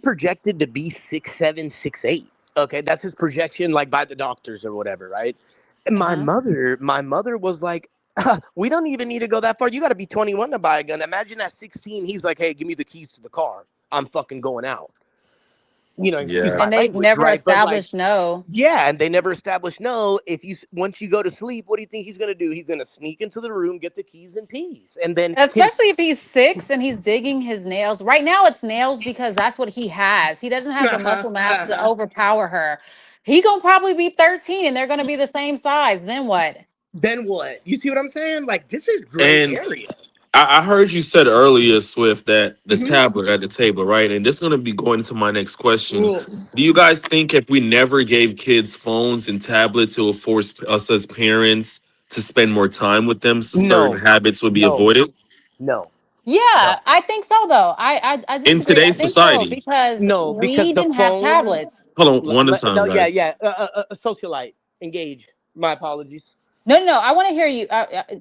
projected to be 6'7", 6'8". Okay, that's his projection, like by the doctors or whatever, right? And Uh huh. my mother was like, "We don't even need to go that far. You got to be 21 to buy a gun." Imagine at 16, he's like, "Hey, give me the keys to the car. I'm fucking going out." Excuse Yeah. my And they've language, never right? But like, established no. yeah, and they never established no. If you once you go to sleep, what do you think he's gonna do? He's gonna sneak into the room, get the keys in peace, and then his Especially if he's 6 and he's digging his nails. Right now it's nails because that's what he has. He doesn't have the uh-huh, muscle mass to uh-huh. overpower her. He gonna probably be 13 and they're gonna be the same size. Then what? Then what? You see what I'm saying? Like this is gray And area. I heard you said earlier, Swift, that the Hmm. tablet at the table, right? And this is going to be going into my next question. Well, Do you guys think if we never gave kids phones and tablets, it will force us as parents to spend more time with them, so certain no, habits would be no, avoided no, no, Yeah, I think so though. I in disagree. I today's think so society? because no, because we the didn't have phone. tablets. Hold on, one at a time, No, yeah, guys. yeah. A socialite. Engage. My apologies. No, no, no. I want to hear you.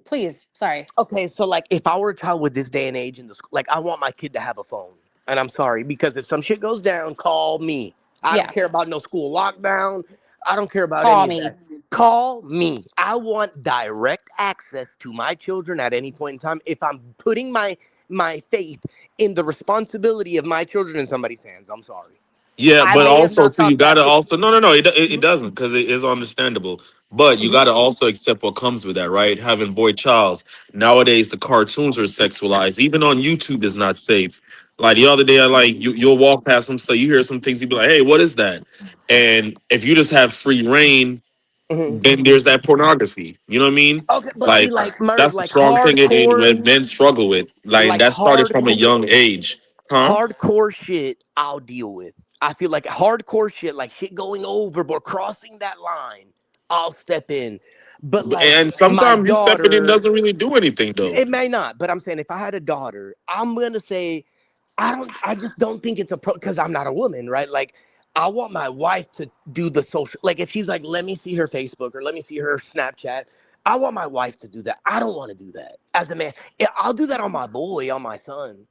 Please, sorry. Okay, so like if I were a child with this day and age in the school, like I want my kid to have a phone. And I'm sorry because if some shit goes down, call me. I don't Yeah, care about no school lockdown. I don't care about call any of me. that. Call me. I want direct access to my children at any point in time if I'm putting my faith in the responsibility of my children in somebody's hands. I'm sorry. Yeah, I but may have also not too, you thought that gotta also 15 no, years no, no, ago. it doesn't because it is understandable. But you Mhm, gotta also accept what comes with that, right? Having boy childs nowadays, the cartoons are sexualized. Even on YouTube is not safe. Like the other day, I like you'll walk past some stuff, you hear some things, you be like, "Hey, what is that?" And if you just have free reign, mhm. then there's that pornography. You know what I mean? Okay, but see, Like like Merv, that's the like strong thing hardcore, that men struggle with. Like like that started from a hardcore. young age, huh? Hardcore shit I'll deal with. I feel like hardcore shit, like shit going overboard, crossing that line, I'll step in. But like And my sometimes you stepping in daughter, doesn't really do anything though. it may not, but I'm saying if I had a daughter, I'm gonna say I just don't think it's a pro because I'm not a woman, right? Like I want my wife to do the social like if she's like, let me see her Facebook or let me see her Snapchat. I want my wife to do that. I don't want to do that as a man. Yeah, I'll do that on my boy, on my son.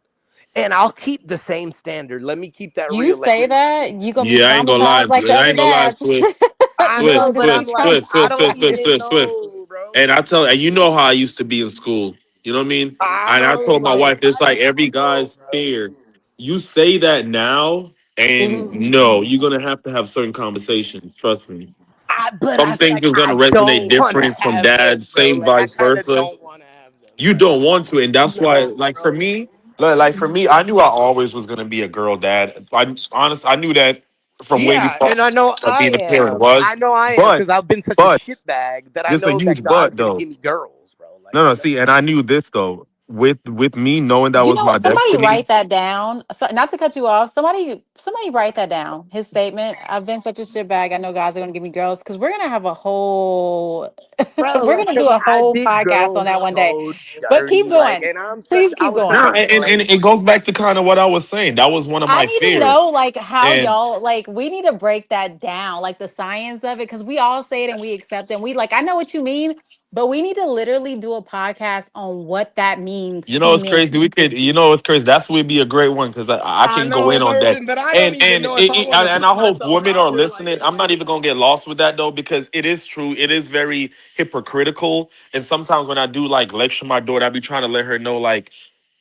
And I'll keep the same standard. Let me keep that You real. Like, say that you gonna be Yeah, I ain't gonna lie, traumatized like bro. the I other ain't gonna lie, dads. Swift, I You know, gonna but be I'm like, I don't even Swift. know, bro. And I tell and you know how I used to be in school. You know what I mean? I And I know, told my like, wife, it's I like don't every even know, guy's bro. scared. You say that now, and Mhm. no, you're gonna have to have certain conversations. Trust me. But Some I feel things like are gonna I resonate don't want to different from have them, dads, bro. same Like, I vice kind of versa. don't want to have them, You bro. don't want to, and that's why, No, like for bro. me, like for me, I knew I always was gonna be a girl dad. I knew that from way Yeah, before and I know what I being a parent am. I was. know I am because But, I've been such a but shitbag that I this a know that huge God's but gonna though. give me girls, bro. Like, No, I no. know. See, and I knew this though. With me knowing that You was know, my somebody destiny. write that down. So, not to cut you off. Somebody write that down. His statement. I've been such a shitbag. I know guys are gonna give me girls because we're gonna have a whole. Bro, We're like, gonna do cause a I whole did podcast on girls that one day. so But keep dirty, like, going. and Please I keep was going. such No, a and slave. it goes back to kind of what I was saying. That was one of I my need to fears. know like how And y'all like we need to break that down, like the science of it, because we all say it and we accept it. And we like, I know what you mean, but we need to literally do a podcast on what that means you to know, it's crazy. men. We could, you know, it's crazy. That's would be a great one because I I can go know, in on that. Mervin, but I don't even know if I want to And put I hope myself women out are there like listening. I'm that. not even gonna get lost with that though because it is true. It is very hypocritical. And sometimes when I do like lecture my daughter, I be trying to let her know like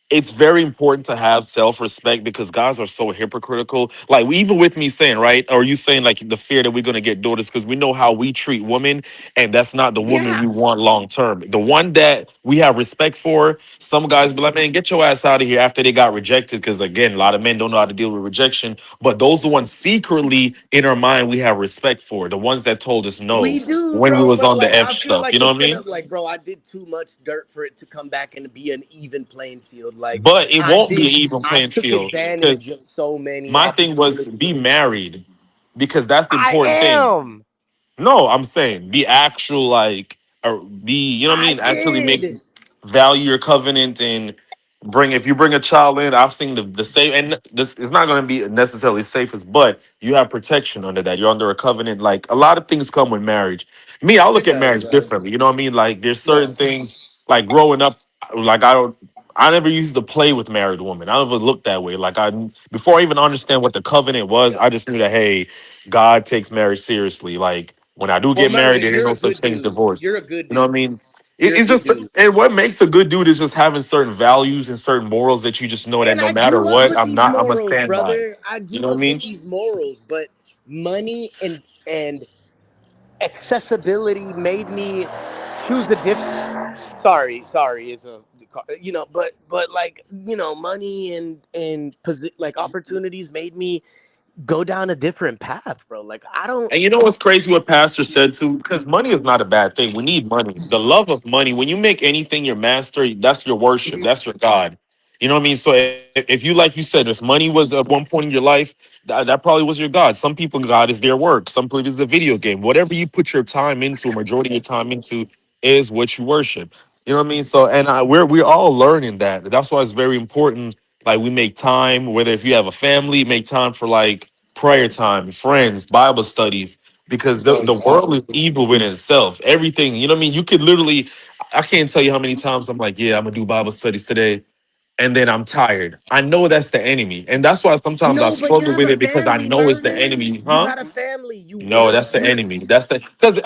it's very important to have self-respect because guys are so hypocritical. Like even with me saying, right? Or you saying like the fear that we're gonna get daughters because we know how we treat women, and that's not the woman Yeah, we want long term. The one that we have respect for, some guys be like, man, get your ass out of here after they got rejected. Because again, a lot of men don't know how to deal with rejection. But those the ones secretly in our mind we have respect for. The ones that told us no we do, when we bro. was But on the like, F I feel stuff. You like know it's what I mean? gonna, like, bro, I did too much dirt for it to come back and be an even playing field. Like, But it won't be an even I playing took field advantage because of so many my thing was opportunities. be married because that's the I important thing. am. No, I'm saying the actual like or be you know what I I mean. Actually, make did. value your covenant and bring if you bring a child in, I've seen the same, and this is not going to be necessarily safest, but you have protection under that. You're under a covenant. Like a lot of things come with marriage. Me, I look It at does, marriage bro. differently. You know what I mean? Like there's Yeah. certain things like growing up, like I never used to play with married women. I never looked that way. Like I before I even understand what the covenant was, Yeah. I just knew that hey, God takes marriage seriously. Like when I do Well, get married, Mervin, there ain't you're no a such good thing as dude. divorce. You're a good You know what I dude. mean? You're a It's good just dude. and what makes a good dude is just having certain values and certain morals that you just know that And no I matter grew up what, with these I'm gonna morals, stand by. brother. I You grew know what I up with mean? these morals, but money and accessibility made me choose the diff. Sorry, is a but like money and like opportunities made me go down a different path, bro. Like I don't. And you know what's crazy what Pastor said too? Because money is not a bad thing. We need money. The love of money, when you make anything your master, that's your worship. That's your God. You know what I mean? So if you, like you said, if money was at one point in your life, that probably was your God. Some people, God is their work. Some people it's a video game. Whatever you put your time into, a majority of your time into, is what you worship. You know what I mean? So, and we're all learning that. That's why it's very important. Like we make time, whether if you have a family, make time for like prayer time, friends, Bible studies, because the world is evil in itself. Everything, you know what I mean? You could literally, I can't tell you how many times I'm like, yeah, I'm gonna do Bible studies today. And then I'm tired. I know that's the enemy. And that's why sometimes I No, but you struggle have with a it because I family, know it's the Mervin. enemy. You Huh? got a family. You No, work. that's the enemy. That's the because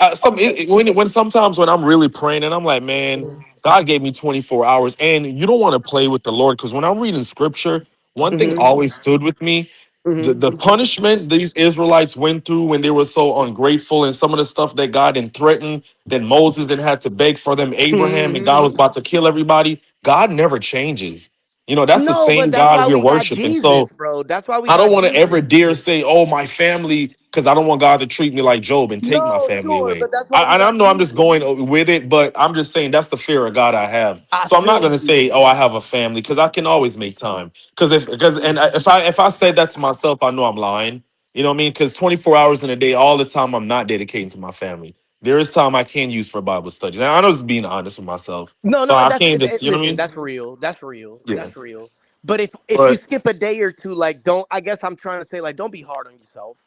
when sometimes when I'm really praying and I'm like, man, God gave me 24 hours, and you don't want to play with the Lord because when I'm reading scripture, one thing Hmm. always stood with me. Hmm. The punishment these Israelites went through when they were so ungrateful, and some of the stuff that God had threatened, then Moses then had to beg for them, Abraham, and God Hmm. was about to kill everybody. God never changes. You know, that's the No, but same that's God why we're we got worshiping. Jesus, So bro. That's why we I don't got want to ever Jesus. dare say, "Oh, my family," because I don't want God to treat me like Job and take my No, family sure, away. but that's why we I got know I'm just Jesus. going with it, but I'm just saying that's the fear of God I have. I So I'm not feel going to you. say, "Oh, I have a family," because I can always make time. If I said that to myself, I know I'm lying. You know what I mean? Because 24 hours in a day, all the time, I'm not dedicating to my family. There is time I can use for Bible studies, and I'm just being honest with myself. No, So no, I that's can't just, you know what I listen. mean? That's real. That's real. Yeah, That's real. But if you but skip a day or two, like don't. I guess I'm trying to say like don't be hard on yourself.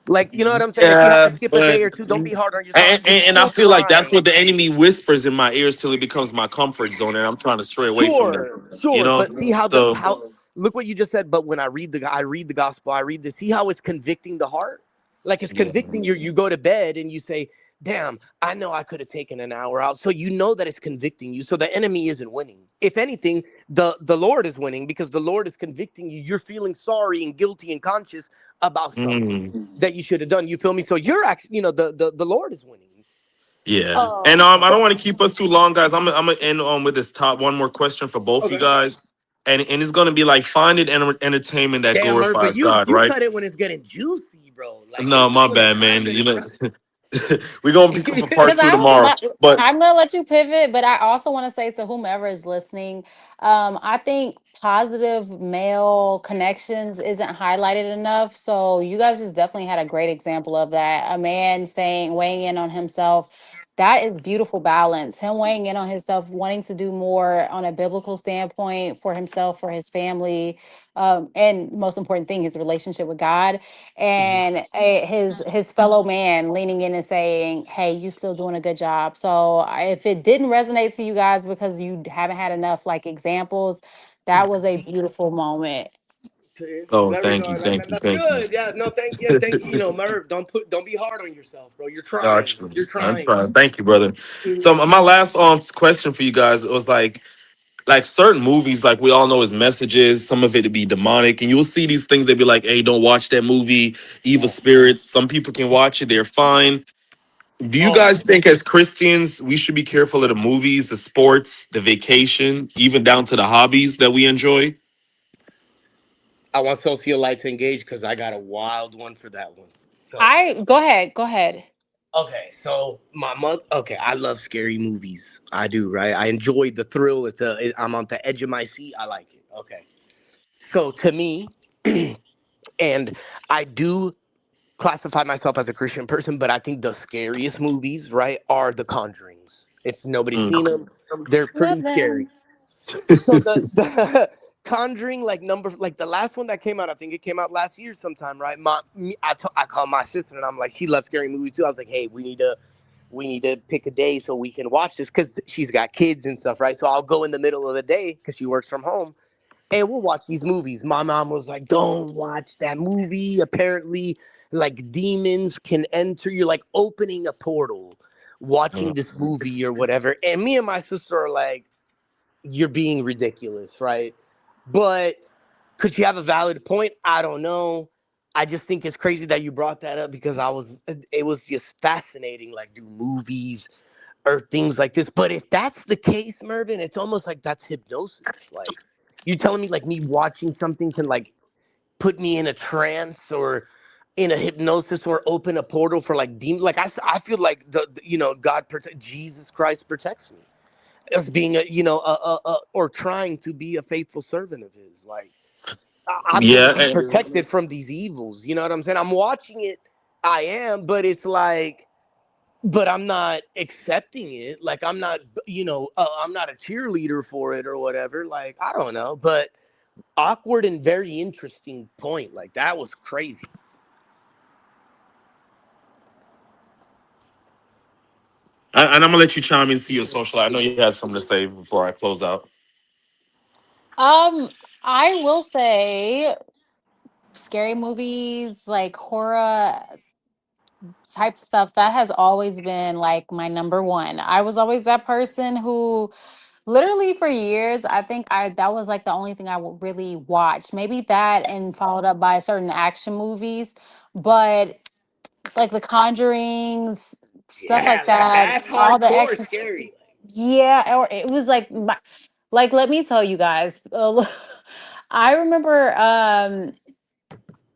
Like you know what I'm saying. If you have to yeah, skip a day but or two, don't be hard on yourself. and, You're and I still feel like that's trying. what the enemy whispers in my ears till it becomes my comfort zone, and I'm trying to stray away from that. Sure, You sure, know, but see how so look what you just said. But when I read the gospel, I read this. See how it's convicting the heart. Like it's yeah. convicting you. You go to bed and you say, "Damn, I know I could have taken an hour out." So you know that it's convicting you. So the enemy isn't winning. If anything, the Lord is winning because the Lord is convicting you. You're feeling sorry and guilty and conscious about something Mm, that you should have done. You feel me? So you're actually, the Lord is winning. yeah, and I don't So want to keep us too long, guys. I'm gonna end on with this top one more question for both you okay. guys, and it's gonna be like find it entertainment that Damn, Murph, but glorifies you God, you right? cut it when it's getting juicy, bro. Like No, this my was bad, man. nice and You know, impressive. we're gonna pick up a part Because two tomorrow, but I'm gonna let you pivot, but I also want to say to whomever is listening, I think positive male connections isn't highlighted enough. So you guys just definitely had a great example of that. A man saying, weighing in on himself. That is beautiful balance. Him weighing in on himself, wanting to do more on a biblical standpoint for himself, for his family, and most important thing, his relationship with God, and his fellow man leaning in and saying, "Hey, you still doing a good job." So if it didn't resonate to you guys because you haven't had enough like examples, that was a beautiful moment. oh, There we thank go. you, thank you, That's thank you. good. Yeah, no, thank you. You know, Murph, don't be hard on yourself, bro. You're trying. Got You're you. I'm trying. trying. Thank you, brother. So my last question for you guys was like certain movies, like we all know is messages, some of it to be demonic, and you'll see these things they be like, hey, don't watch that movie, evil spirits. Some people can watch it, they're fine. Do you Oh, guys think as Christians we should be careful of the movies, the sports, the vacation, even down to the hobbies that we enjoy? I want socialites engaged because I got a wild one for that one. So I Go ahead, go ahead. okay, so my mother. Okay, I love scary movies. I do, right? I enjoy the thrill. I'm on the edge of my seat. I like it. Okay, so to me, and I do classify myself as a Christian person, but I think the scariest movies, right, are The Conjurings. If nobody's Mm. seen them, they're pretty Love scary. them. So the Conjuring, like number, like the last one that came out, I think it came out last year sometime, right? I called my sister and I'm like, she loves scary movies too. I was like, hey, we need to pick a day so we can watch this because she's got kids and stuff, right? So I'll go in the middle of the day because she works from home and we'll watch these movies. My mom was like, don't watch that movie. Apparently, like demons can enter. You're like opening a portal watching Mm. this movie or whatever. And me and my sister are like, you're being ridiculous, right? But could you have a valid point? I don't know. I just think it's crazy that you brought that up because it was just fascinating. Like, do movies or things like this? But if that's the case, Mervin, it's almost like that's hypnosis. Like, you telling me like me watching something can like put me in a trance or in a hypnosis or open a portal for like demons. Like I feel like God Jesus Christ protects me as being or trying to be a faithful servant of his. Like I'm gonna Yeah, be protected from these evils. You know what I'm saying? I'm watching it. I am, but it's like, but I'm not accepting it. Like I'm not a cheerleader for it or whatever. Like I don't know, but awkward and very interesting point. Like that was crazy. and I'm gonna let you chime in, see your social. I know you had something to say before I close out. Um, I will say scary movies, like horror type stuff, that has always been like my number one. I was always that person who literally for years, I think I that was like the only thing I would really watch. Maybe that and followed up by certain action movies, but like The Conjurings, stuff Yeah, like like that, that's all the hardcore extra scary. yeah, or it was like like let me tell you guys. I remember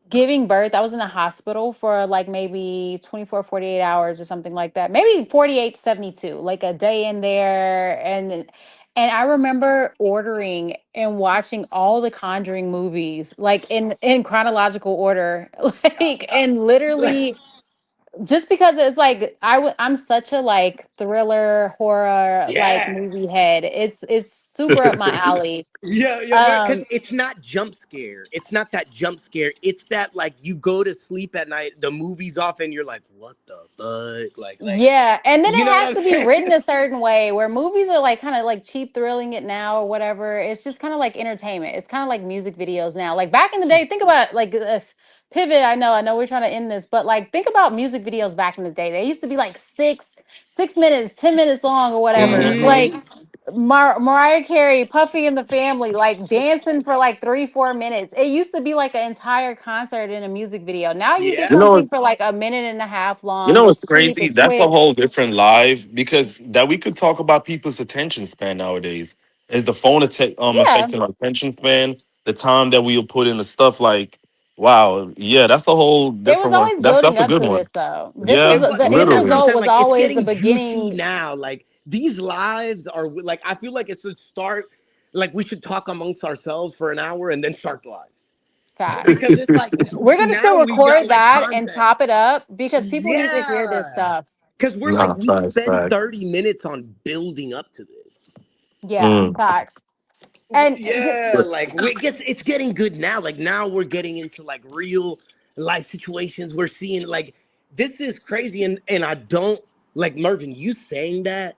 giving birth. I was in the hospital for like maybe 24, 48 hours or something like that. Maybe 48 to 72, like a day in there. And I remember ordering and watching all the Conjuring movies, like in chronological order, like and literally just because it's like I'm such a like thriller horror like movie Yes. head. It's super up my alley. Yeah, yeah, because Um, it's not jump scare. It's not that jump scare. It's that like you go to sleep at night, the movie's off, and you're like, "What the fuck?" yeah, and then you it know what has I'm to be saying? written a certain way where movies are like kind of like cheap thrilling it now or whatever. It's just kind of like entertainment. It's kind of like music videos now. Like back in the day, think about it, like this pivot. I know we're trying to end this, but like think about music videos back in the day. They used to be like 6 minutes, 10 minutes long or whatever. Hmm. Like Hmm. Mariah Carey, Puffy and the Family, like dancing for like 3, 4 minutes. It used to be like an entire concert in a music video. Now you get You Yeah. know, something for like a minute and a half you long. know what's It's cheap. crazy? It's That's a quick. whole different live because that we could talk about people's attention span nowadays. Is the phone Yeah. affecting our attention span? The time that we'll put in the stuff like, wow, yeah, that's a whole It was different one. always That's building a up good to one. this though. This was Yeah, the Yeah, end that's what I'm literally. result saying. was Like it's always the getting juicy beginning. now. Like these lives are like I feel like it should start. Like we should talk amongst ourselves for an hour and then start live Facts. because it's like We're gonna now still we got record like that and content. chop it up because people need to hear this Yeah. stuff. Because we're like, Nah, we facts, spend facts. 30 minutes on building up to this. Yeah, Mm. facts. And Yeah, like it's getting good now. Like now we're getting into like real life situations. We're seeing like this is crazy, and I don't like Mervin. You saying that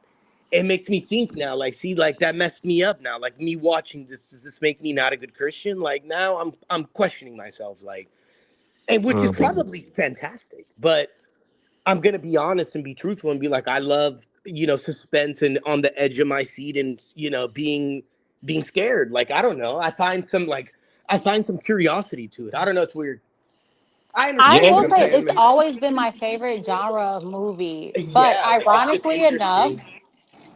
it makes me think now. Like, see, like that messed me up now. Like me watching this, does this make me not a good Christian? Like now I'm questioning myself. Like, and which is Mhm. probably fantastic, but I'm gonna be honest and be truthful and be like, I love suspense and on the edge of my seat and being scared. Like I don't know, I find some curiosity to it. I don't know, it's weird. I I understand Yeah, what will I'm say saying, it's man. always been my favorite genre of movie. But Yeah, like it's just ironically enough, interesting.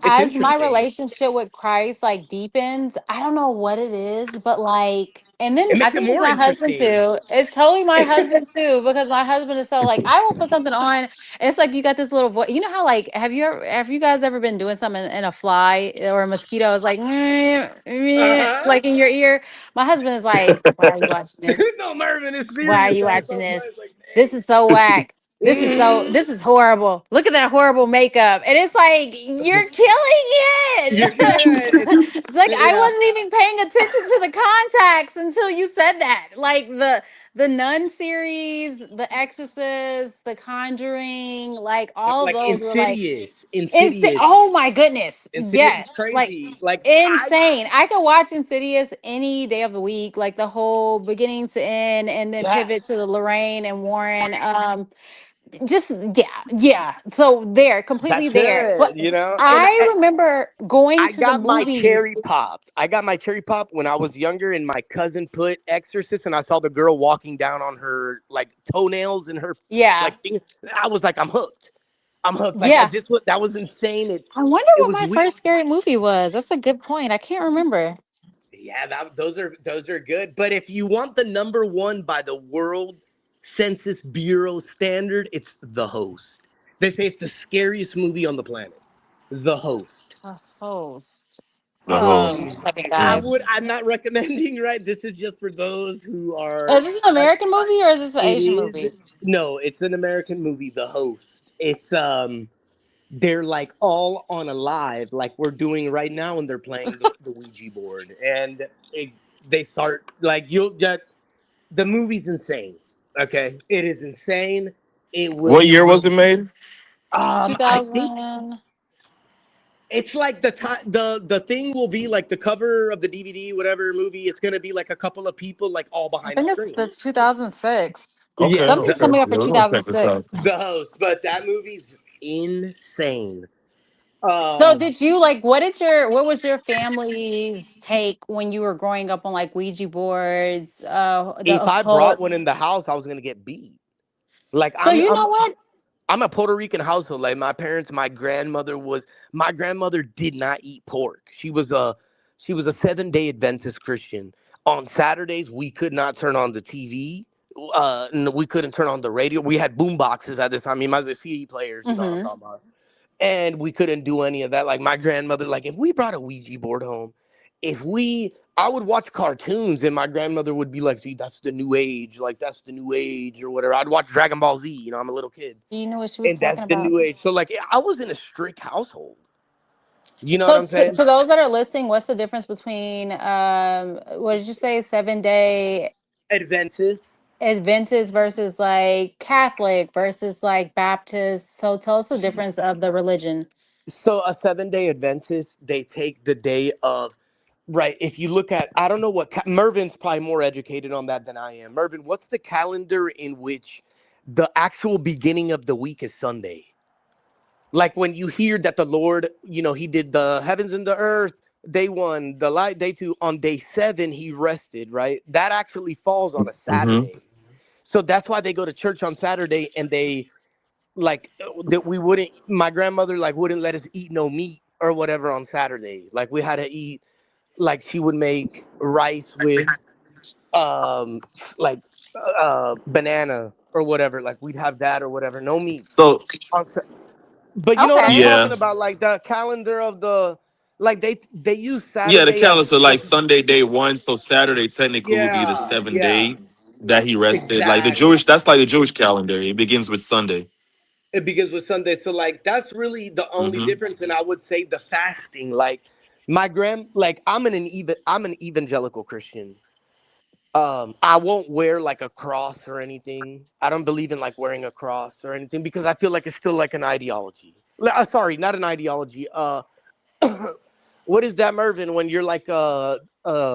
It's as my interesting. relationship with Christ like deepens, I don't know what it is, but like, and then It I makes it think it's more my husband interesting. too. It's totally my husband too because my husband is so like I will put something on. And it's like you got this little voice. You know how like have you guys ever been doing something and a fly or a mosquito is like meh, meh, Uh-huh. like in your ear? My husband is like, why are you watching this? No, Mervin, it's Why are serious. you Like watching sometimes this? like This is so whack. this is horrible. Look at that horrible makeup. And it's like, you're killing You're good. it. It's like I Yeah, wasn't even paying attention to the contacts until you said that. Like the Nun series, The Exorcist, The Conjuring, like all of like those were like Insidious. oh my goodness. Insidious is Yes. Like crazy. Like I insane. I could watch Insidious any day of the week, like the whole beginning to end, and then pivot to yes, the Lorraine and Warren. Just yeah. So there, completely that's there. But it. You know, and I remember going I to the got my movies. cherry popped. I got my cherry pop when I was younger, and my cousin put Exorcist, and I saw the girl walking down on her like toenails and her Yeah. like finger. I was like, I'm hooked. I'm hooked. Like Yeah. this, what that was insane. I wonder It what was my weird. first scary movie was. That's a good point. I can't remember. Yeah, those are good. But if you want the number one by the World Census Bureau standard, it's The Host. They say it's the scariest movie on the planet. The Host. A host. The Hold on host. a second, I Mm. guys. would. I'm not recommending. Right. This is just for those who are Is this an like. American movie or is this an It Asian is. movie? No, it's an American movie. The Host. It's they're like all on a live like we're doing right now, and they're playing the Ouija board, and they start like you'll get the movie's insane. Okay, it is insane. It What will. year was it made? I think 2000. it's like the time the thing will be like the cover of the DVD, whatever movie. It's gonna be like a couple of people like all I behind a think it's screen. the 2006. Okay, Yeah, Something's okay. coming up for Yeah, we're gonna check this out. 2006. the host, but that movie's insane. So Um, did you like what was your family's take when you were growing up on like Ouija boards, the if I brought occult? one in the house, I was gonna get beat. Like So you know what? I'm a Puerto Rican household. Like my grandmother did not eat pork. She was a 7 day Adventist Christian. On Saturdays, we could not turn on the TV. We couldn't turn on the radio. We had boom boxes at this time. I mean, my CD players, you know what I'm Hmm. talking about. And we couldn't do any of that. Like my grandmother, like if we brought a Ouija board home, I would watch cartoons, and my grandmother would be like, "See, that's the new age, like that's the new age or whatever." I'd watch Dragon Ball Z. You know, I'm a little kid, You know what she was and that's talking the about. new age. So like, I was in a strict household. You know what So I'm saying? to those that are listening, what's the difference between what did you say, 7 day Adventist. Adventist versus like Catholic versus like Baptist? So tell us the difference of the religion. So a 7 day Adventist, they take the day of right. If you look at, I don't know Mervin's probably more educated on that than I am. Mervin, what's the calendar in which the actual beginning of the week is Sunday? Like when you hear that the Lord, he did the heavens and the earth, day one, the light, day two, on day seven, he rested, right? That actually falls on a Hmm. Saturday. So that's why they go to church on Saturday, and they like that we wouldn't, my grandmother like wouldn't let us eat no meat or whatever on Saturday. Like we had to eat, like she would make rice with um like banana or whatever. Like we'd have that or whatever, no meat So on but you know what I'm Okay. talking yeah, about, like the calendar of the like they use yeah, the Saturday as calendar. So like the Sunday day one, so Saturday technically would be the yeah, seventh yeah, day that he rested. Like the exactly. Jewish, that's like the Jewish calendar. It begins with Sunday. It begins with Sunday, so like that's really the only Hmm. difference. And I would say the fasting, like like I'm an evangelical Christian. I won't wear like a cross or anything. I don't believe in like wearing a cross or anything because I feel like it's still like an ideology. Sorry, not an ideology. What is that, Mervin? When you're like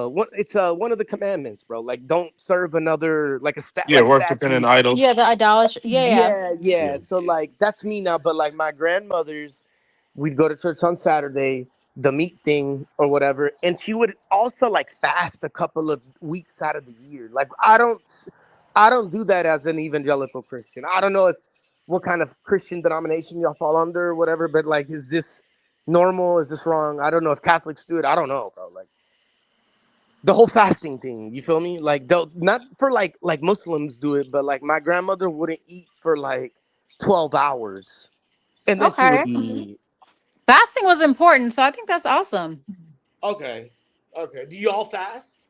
what it's one of the commandments, bro. Like don't serve another like Yeah, like worshiping an statues. idol. Yeah, the idolatry. Yeah, yeah. Yeah, Yeah. yeah. So like that's me now, but like my grandmother's, we'd go to church on Saturday, the meat thing or whatever, and she would also like fast a couple of weeks out of the year. Like I don't do that as an evangelical Christian. I don't know if what kind of Christian denomination y'all fall under or whatever, but like is this normal? Is this wrong? I don't know if Catholics do it. I don't know, bro. Like the whole fasting thing, you feel me? Like they'll not for like Muslims do it, but like my grandmother wouldn't eat for like 12 hours. And then she would Okay. be Fasting was important, so I think that's awesome. okay. Okay. Do y'all fast?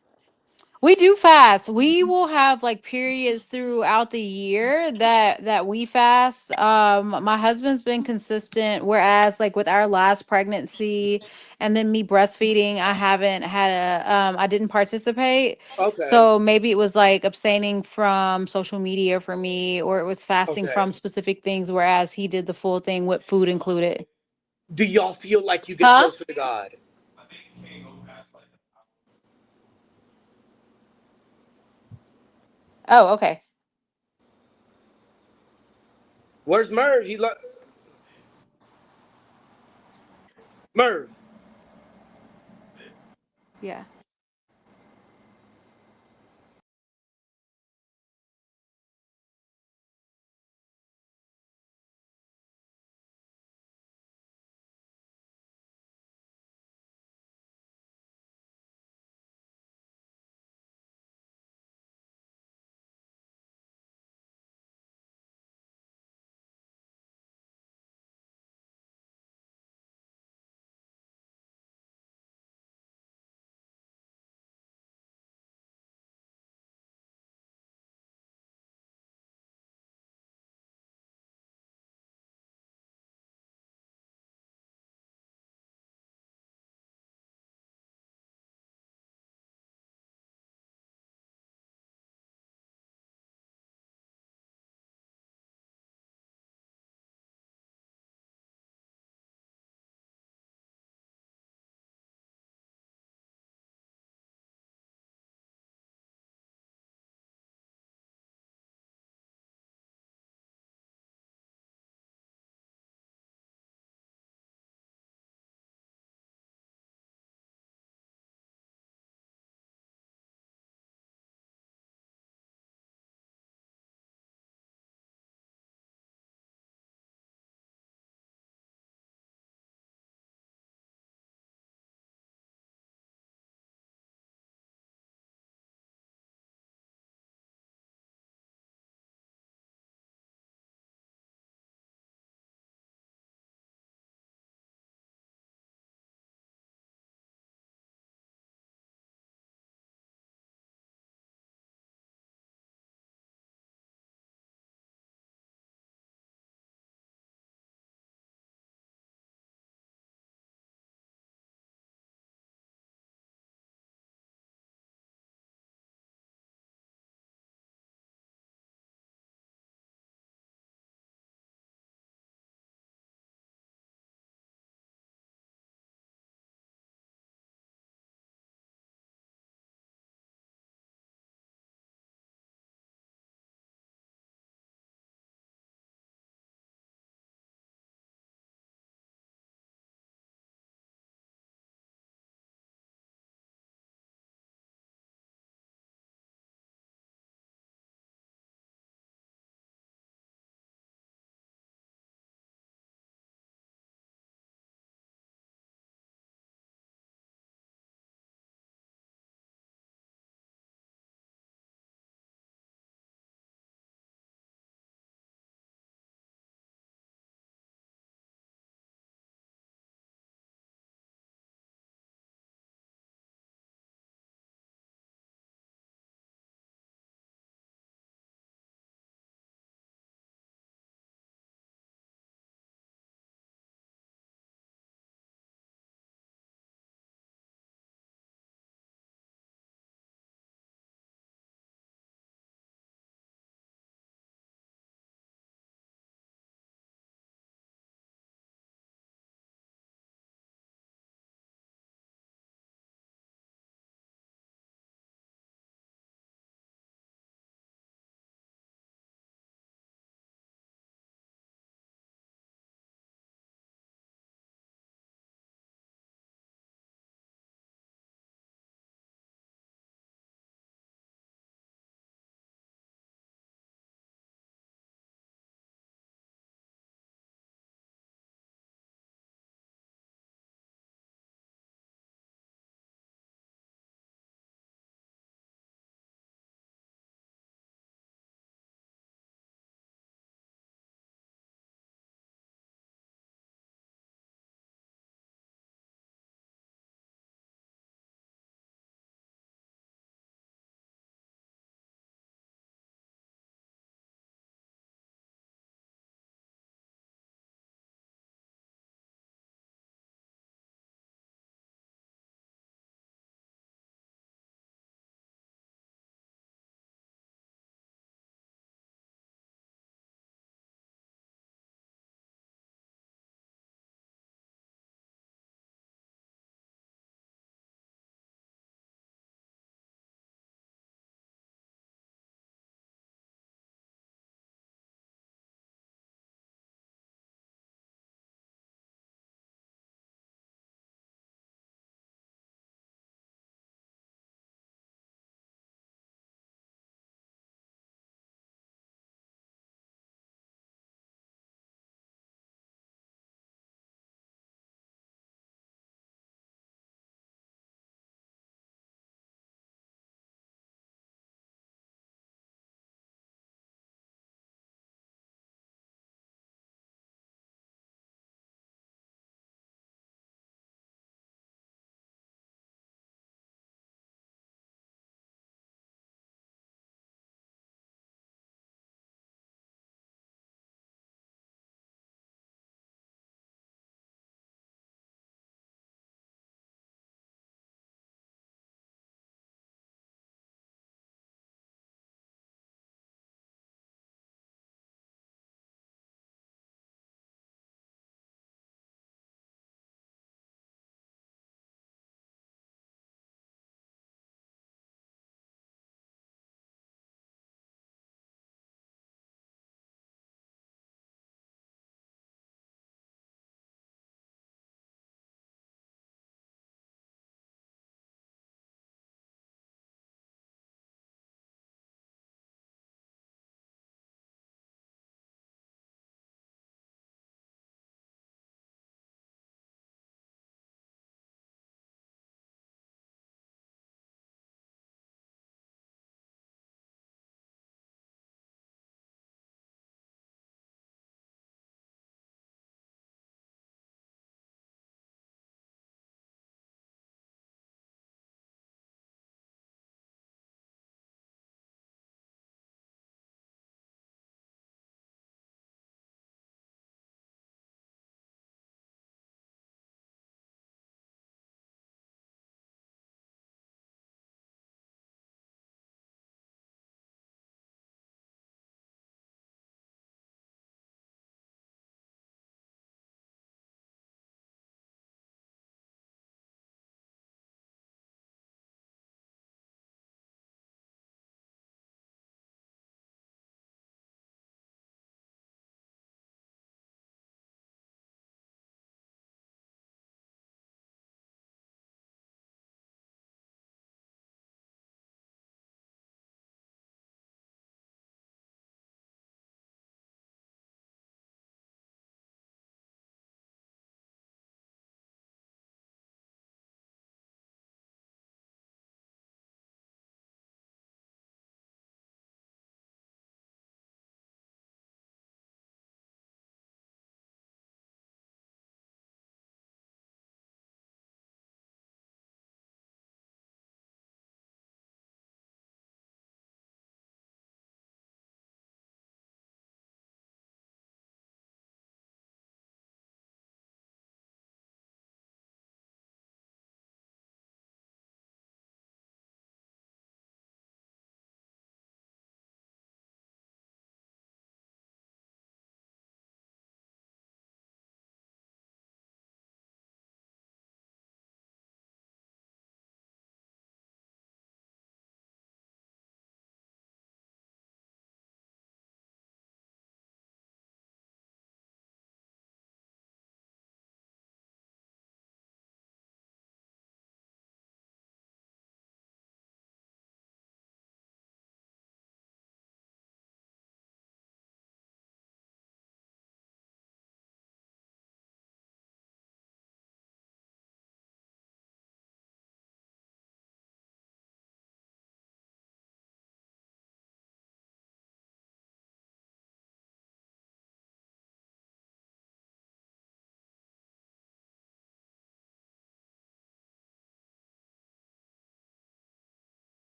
We do fast. We will have like periods throughout the year that we fast. My husband's been consistent, whereas like with our last pregnancy and then me breastfeeding, I haven't had I didn't participate. Okay. So maybe it was like abstaining from social media for me, or it was fasting Okay. from specific things, whereas he did the full thing with food included. Do y'all feel like you get Huh? closer to God? Oh, okay. Where's Merv? Merv. Yeah.